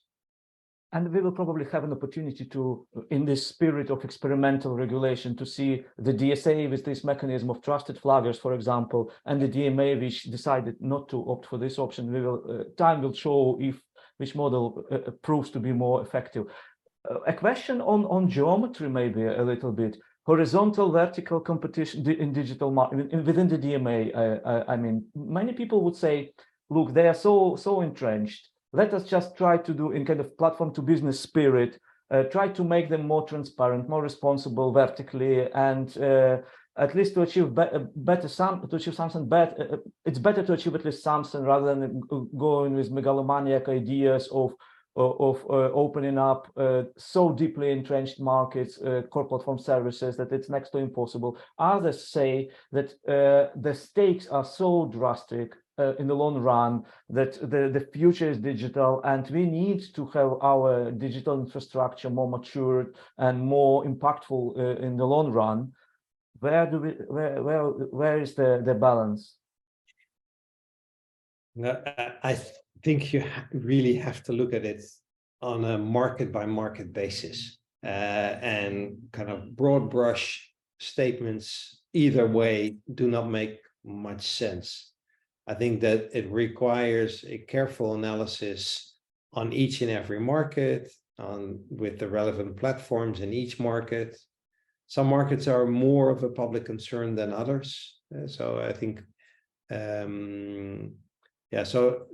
And we will probably have an opportunity to, in this spirit of experimental regulation, to see the DSA with this mechanism of trusted flaggers, for example, and the DMA, which decided not to opt for this option. We will, time will show if which model proves to be more effective. A question on geometry, maybe a little bit. Horizontal, vertical competition in digital market within the DMA. I mean, many people would say, look, they are so entrenched. Let us just try to do in kind of platform to business spirit, try to make them more transparent, more responsible vertically, and at least to achieve something better. It's better to achieve at least something rather than going with megalomaniac ideas of opening up so deeply entrenched markets, core platform services, that it's next to impossible. Others say that the stakes are so drastic in the long run that the future is digital, and we need to have our digital infrastructure more matured and more impactful in the long run. Where is the balance? No, I think you really have to look at it on a market by market basis, and kind of broad brush statements either way do not make much sense. I think that it requires a careful analysis on each and every market, with the relevant platforms in each market. Some markets are more of a public concern than others. So I think, yeah, so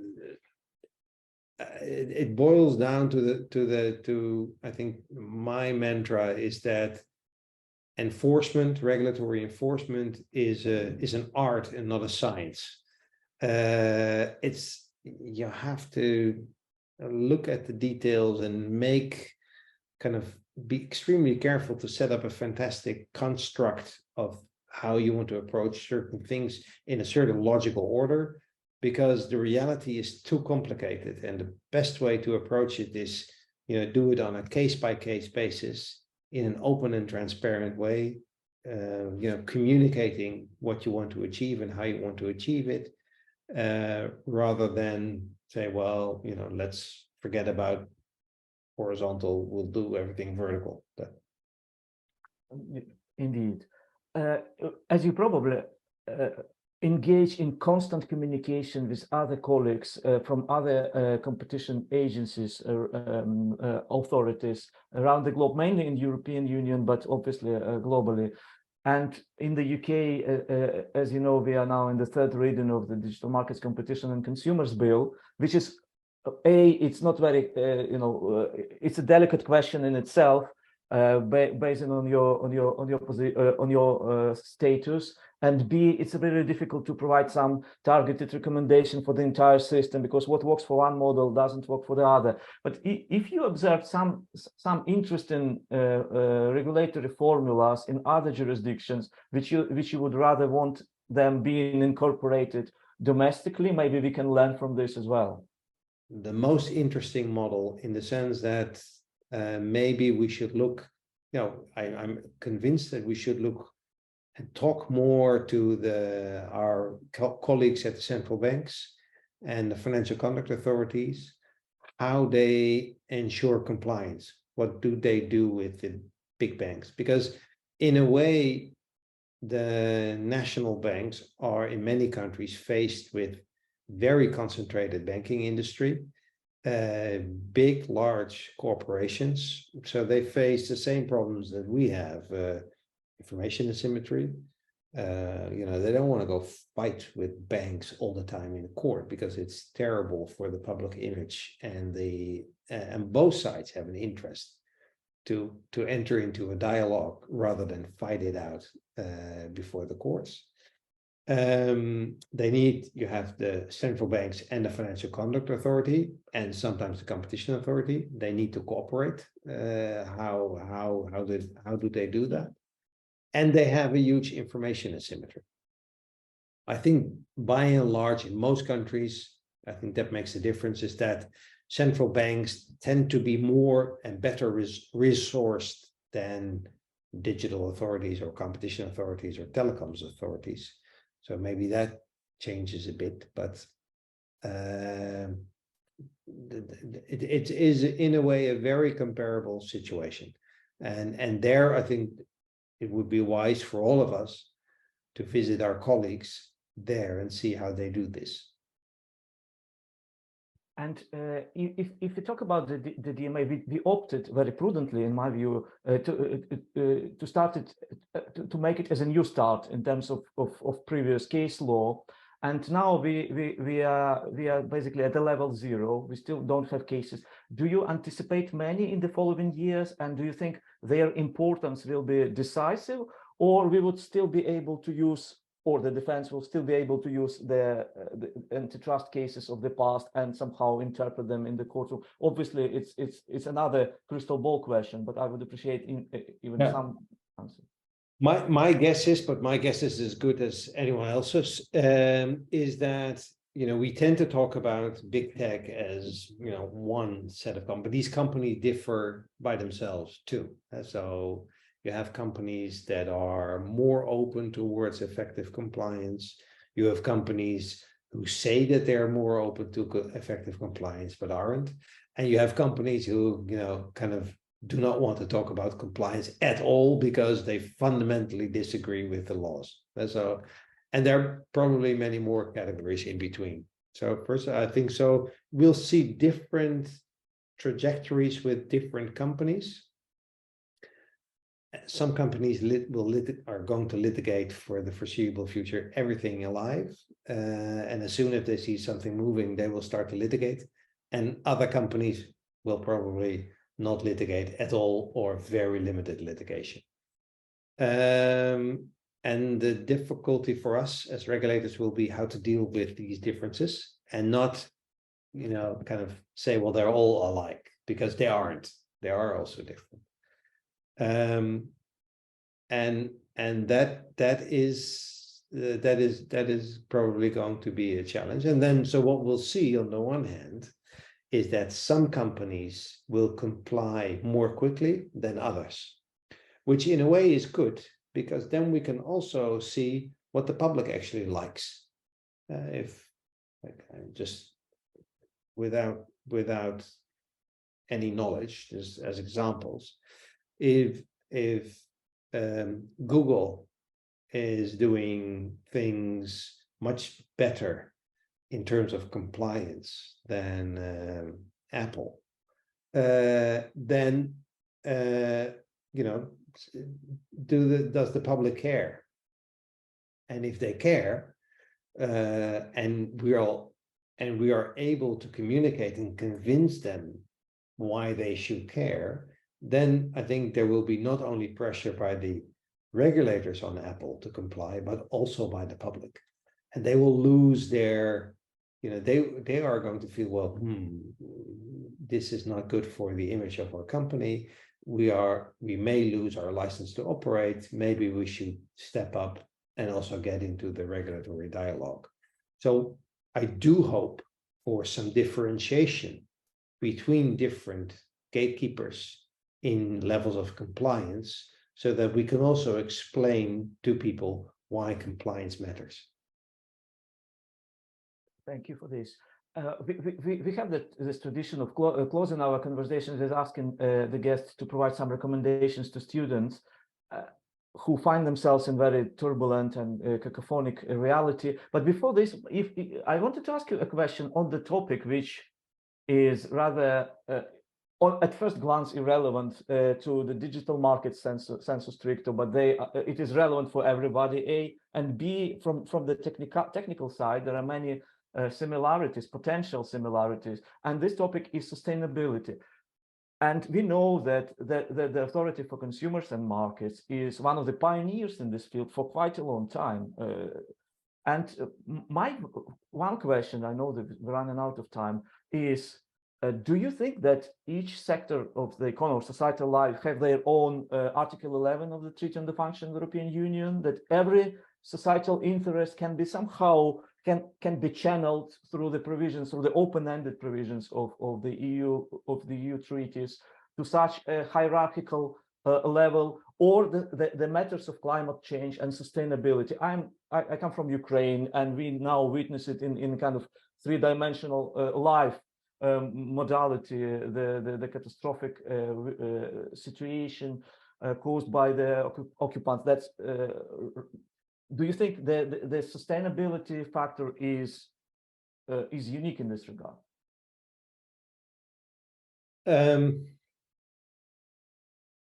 it boils down to I think my mantra is that regulatory enforcement is an art and not a science. You have to look at the details and be extremely careful to set up a fantastic construct of how you want to approach certain things in a certain logical order, because the reality is too complicated, and the best way to approach it is, do it on a case-by-case basis in an open and transparent way, communicating what you want to achieve and how you want to achieve it, rather than say, well, let's forget about horizontal, we'll do everything vertical. Indeed. As you probably engage in constant communication with other colleagues from other competition agencies, authorities around the globe, mainly in the European Union, but obviously globally. And in the UK, as you know, we are now in the third reading of the Digital Markets Competition and Consumers Bill, which is it's not very, it's a delicate question in itself, based on your status, and B, it's very difficult to provide some targeted recommendation for the entire system, because what works for one model doesn't work for the other. But if you observe some interesting regulatory formulas in other jurisdictions, which you would rather want them being incorporated domestically, maybe we can learn from this as well. The most interesting model, in the sense that maybe we should look, I'm convinced that we should look and talk more to our colleagues at the central banks and the financial conduct authorities, how they ensure compliance. What do they do with the big banks? Because in a way, the national banks are in many countries faced with very concentrated banking industry, big, large corporations. So they face the same problems that we have, information asymmetry. They don't want to go fight with banks all the time in court, because it's terrible for the public image, and both sides have an interest to enter into a dialogue rather than fight it out before the courts. You have the central banks and the financial conduct authority, and sometimes the competition authority. They need to cooperate. How do they do that? And they have a huge information asymmetry. I think by and large, in most countries, I think that makes a difference, is that central banks tend to be more and better resourced than digital authorities or competition authorities or telecoms authorities. So maybe that changes a bit, but it is in a way a very comparable situation. And there, I think it would be wise for all of us to visit our colleagues there and see how they do this. And if we talk about the DMA, we opted very prudently, in my view, to start it, to make it as a new start in terms of previous case law. And now we are basically at the level 0. We still don't have cases. Do you anticipate many in the following years? And do you think their importance will be decisive, or we would still be able to use, or the defense will still be able to use the antitrust cases of the past and somehow interpret them in the courtroom? Obviously, it's another crystal ball question, but I would appreciate even some answer. My guess is, but my guess is as good as anyone else's, is that, you know, we tend to talk about big tech as, you know, one set of companies. These companies differ by themselves too. So you have companies that are more open towards effective compliance. You have companies who say that they're more open to effective compliance, but aren't. And you have companies who, you know, kind of do not want to talk about compliance at all because they fundamentally disagree with the laws. And there are probably many more categories in between. So first, I think so. We'll see different trajectories with different companies. Some companies are going to litigate for the foreseeable future everything alive. And as soon as they see something moving, they will start to litigate. And other companies will probably not litigate at all or very limited litigation. And the difficulty for us as regulators will be how to deal with these differences and not, you know, kind of say, well, they're all alike, because they aren't. They are also different. And that is probably going to be a challenge. And then, so what we'll see on the one hand is that some companies will comply more quickly than others, which in a way is good, because then we can also see what the public actually likes. If, like, just without any knowledge, just as examples, if Google is doing things much better in terms of compliance than Apple, then you know, does the public care? And if they care, and we are able to communicate and convince them why they should care, then I think there will be not only pressure by the regulators on Apple to comply, but also by the public. And they will lose their, you know, they are going to feel, well, this is not good for the image of our company. We may lose our license to operate. Maybe we should step up and also get into the regulatory dialogue. So I do hope for some differentiation between different gatekeepers in levels of compliance, so that we can also explain to people why compliance matters. Thank you for this. We have this tradition of closing our conversations with asking the guests to provide some recommendations to students who find themselves in very turbulent and cacophonic reality. But before this, I wanted to ask you a question on the topic, which is rather at first glance irrelevant to the digital market sensu stricto, but it is relevant for everybody, A, and B, from the technical side, there are many similarities, potential similarities, and this topic is sustainability. And we know that the Authority for Consumers and Markets is one of the pioneers in this field for quite a long time. And my one question, I know that we're running out of time, is do you think that each sector of the economy or societal life have their own Article 11 of the Treaty on the Function of the European Union, that every societal interest can be somehow can be channeled through the provisions, through the open-ended provisions of the EU treaties, to such a hierarchical level, or the matters of climate change and sustainability. I come from Ukraine, and we now witness it in kind of three-dimensional life modality, the catastrophic situation caused by the occupants. That's do you think the sustainability factor is unique in this regard?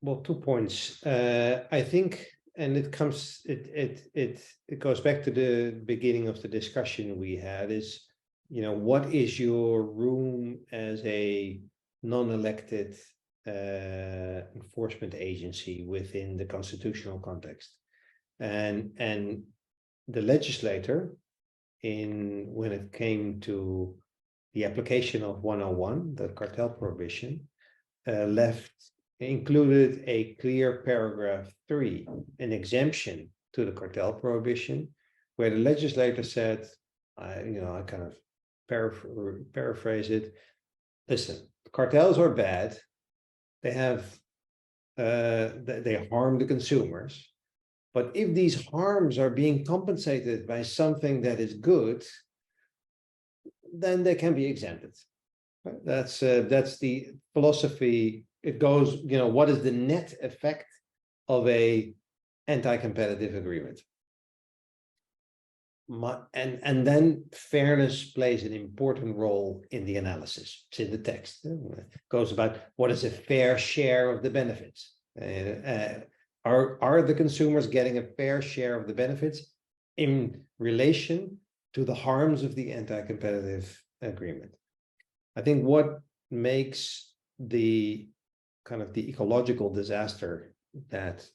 Well, 2 points. I think, and it goes back to the beginning of the discussion we had, is, what is your room as a non-elected enforcement agency within the constitutional context? And the legislator, when it came to the application of 101, the cartel prohibition, included a clear paragraph 3, an exemption to the cartel prohibition, where the legislator said, I kind of paraphrase it. Listen, cartels are bad. They harm the consumers. But if these harms are being compensated by something that is good, then they can be exempted. That's the philosophy. It goes, what is the net effect of a anti-competitive agreement? And then fairness plays an important role in the analysis. It's in the text. It goes about what is a fair share of the benefits. Are the consumers getting a fair share of the benefits in relation to the harms of the anti-competitive agreement? I think what makes the kind of the ecological disaster that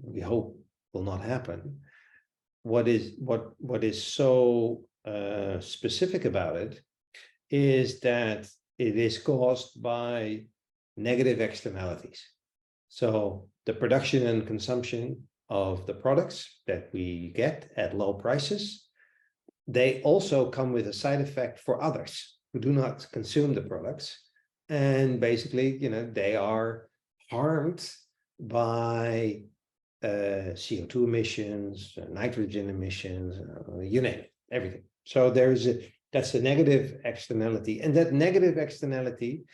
we hope will not happen, what is so specific about it is that it is caused by negative externalities. So the production and consumption of the products that we get at low prices, they also come with a side effect for others who do not consume the products. And basically, they are harmed by CO2 emissions, nitrogen emissions, you name it, everything. So that's a negative externality. And that negative externality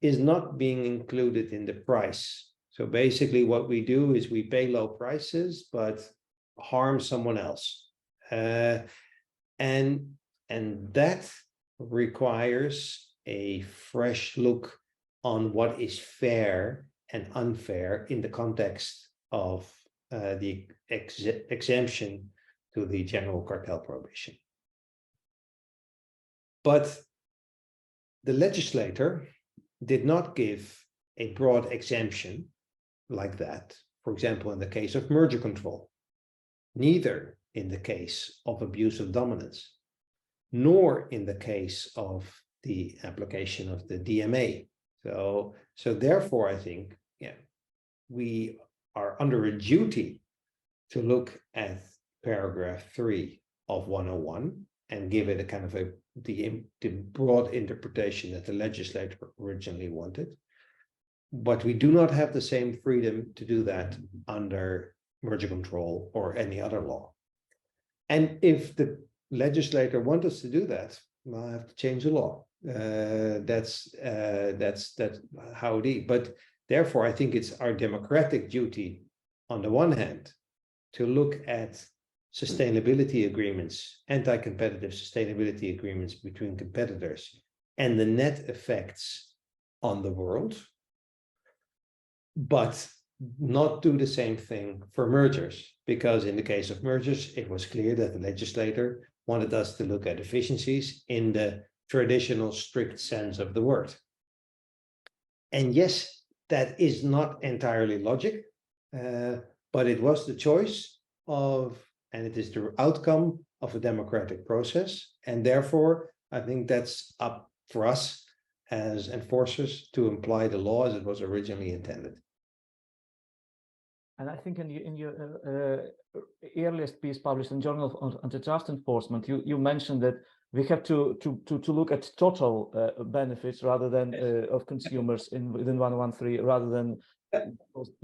is not being included in the price. So basically what we do is we pay low prices, but harm someone else. And that requires a fresh look on what is fair and unfair in the context of the exemption to the general cartel prohibition. But the legislator did not give a broad exemption like that, for example, in the case of merger control, neither in the case of abuse of dominance, nor in the case of the application of the DMA. So therefore, I think, we are under a duty to look at paragraph 3 of 101 and give it a kind of the broad interpretation that the legislator originally wanted. But we do not have the same freedom to do that under merger control or any other law. And if the legislator wants us to do that, well, I have to change the law. That's how it is. But therefore, I think it's our democratic duty, on the one hand, to look at sustainability agreements, anti-competitive sustainability agreements between competitors, and the net effects on the world, but not do the same thing for mergers, because in the case of mergers, it was clear that the legislator wanted us to look at efficiencies in the traditional strict sense of the word. And yes, that is not entirely logic, but it was the choice of, and it is the outcome of a democratic process. And therefore, I think that's up for us as enforcers to apply the law as it was originally intended. And I think in your earliest piece published in Journal of Antitrust Enforcement, you mentioned that we have to look at total benefits rather than of consumers within 113, rather than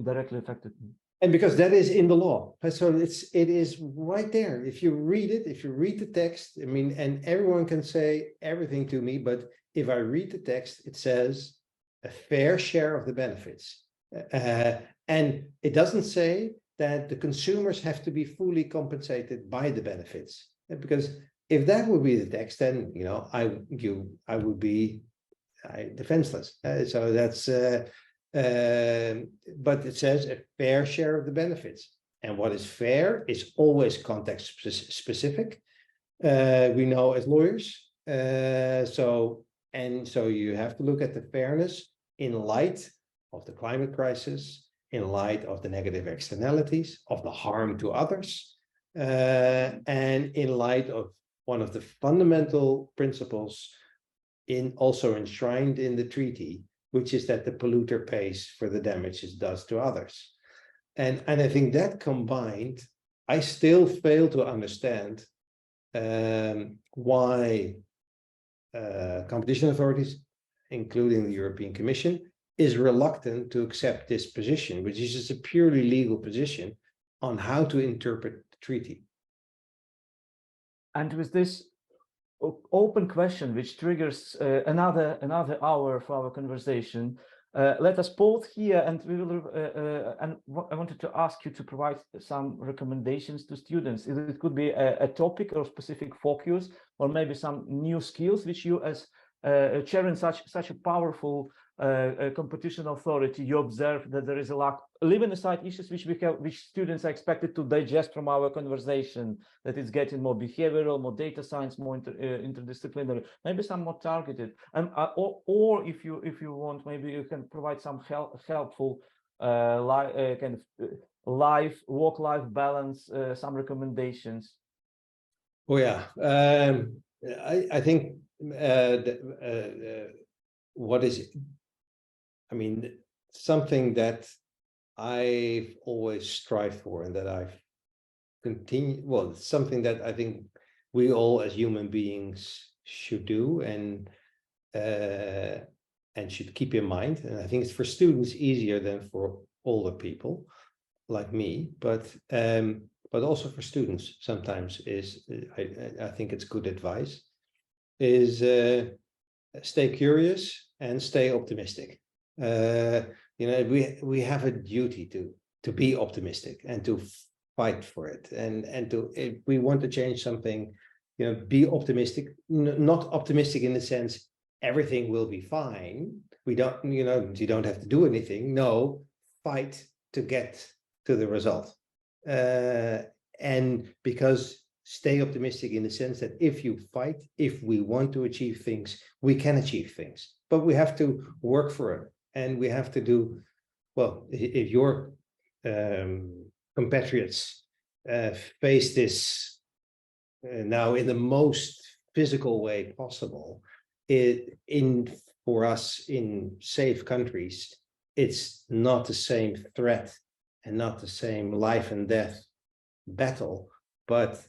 directly affected me. And because that is in the law, so it is right there. If you read it, if you read the text, I mean, and everyone can say everything to me, but if I read the text, it says a fair share of the benefits, and it doesn't say that the consumers have to be fully compensated by the benefits, because if that would be the text, then I would be defenseless. So that's. But it says a fair share of the benefits. And what is fair is always context specific. We know as lawyers. So you have to look at the fairness in light of the climate crisis, in light of the negative externalities, of the harm to others, and in light of one of the fundamental principles also enshrined in the treaty, which is that the polluter pays for the damage it does to others. And I think that combined, I still fail to understand why competition authorities, including the European Commission, is reluctant to accept this position, which is just a purely legal position on how to interpret the treaty. And with this open question, which triggers another hour for our conversation, let us pause here, and we will. I wanted to ask you to provide some recommendations to students. It could be a topic or specific focus, or maybe some new skills which you, as chairing such a powerful competition authority, you observe that there is a lack. Leaving aside issues which students are expected to digest from our conversation, that it's getting more behavioral, more data science, more interdisciplinary, maybe some more targeted, and or if you want, maybe you can provide some helpful kind of work-life balance, some recommendations. Oh yeah, I think what is, I mean, something that I've always strived for, and that I've continued, well, something that I think we all as human beings should do and should keep in mind. And I think it's for students easier than for older people like me, but also for students sometimes is, I think it's good advice, is stay curious and stay optimistic. We have a duty to be optimistic and to fight for it, and to, if we want to change something, be optimistic. Not optimistic in the sense everything will be fine. We don't, you don't have to do anything. No, fight to get to the result. And because stay optimistic in the sense that if you fight, if we want to achieve things, we can achieve things, but we have to work for it. And we have to do, well, if your compatriots face this now in the most physical way possible, for us in safe countries, it's not the same threat and not the same life and death battle, but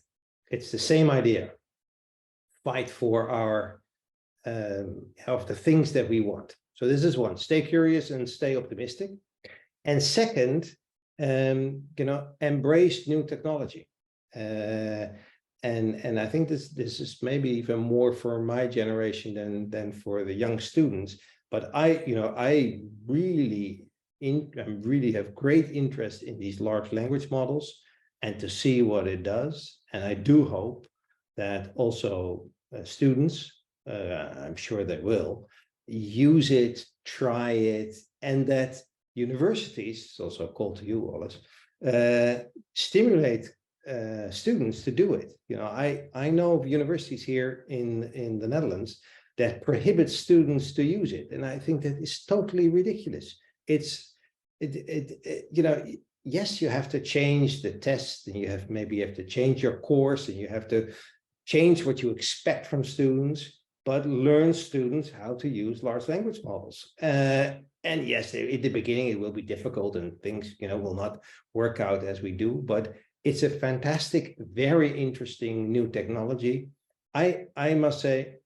it's the same idea. Fight for our of the things that we want. So this is one, stay curious and stay optimistic. And second, embrace new technology. And I think this is maybe even more for my generation than for the young students. But I really have great interest in these large language models and to see what it does. And I do hope that also students, I'm sure they will, use it, try it, and that universities, it's also a call to you, Wallace, stimulate students to do it. I know of universities here in the Netherlands that prohibit students to use it, and I think that is totally ridiculous. Yes, you have to change the test, and you have to change your course, and you have to change what you expect from students, but learn students how to use large language models. And yes, in the beginning it will be difficult, and things will not work out as we do, but it's a fantastic, very interesting new technology. I must say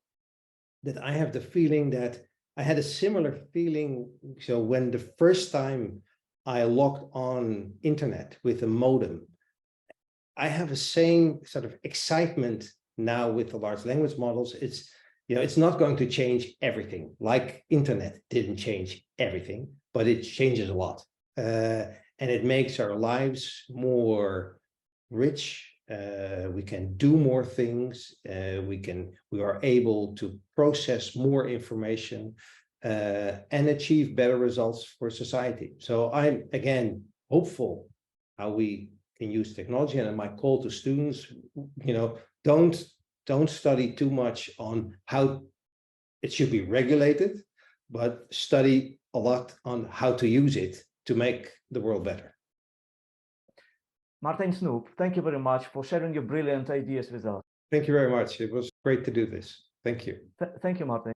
that I have the feeling that I had a similar feeling. So when the first time I logged on internet with a modem. I have the same sort of excitement now with the large language models. It's, you know, it's not going to change everything, like internet didn't change everything, but it changes a lot. And it makes our lives more rich. We can do more things. We are able to process more information and achieve better results for society. So I'm, again, hopeful how we can use technology. And my call to students, you know, don't study too much on how it should be regulated, but study a lot on how to use it to make the world better. Martijn Snoep, thank you very much for sharing your brilliant ideas with us. Thank you very much. It was great to do this. Thank you. Thank you, Martijn.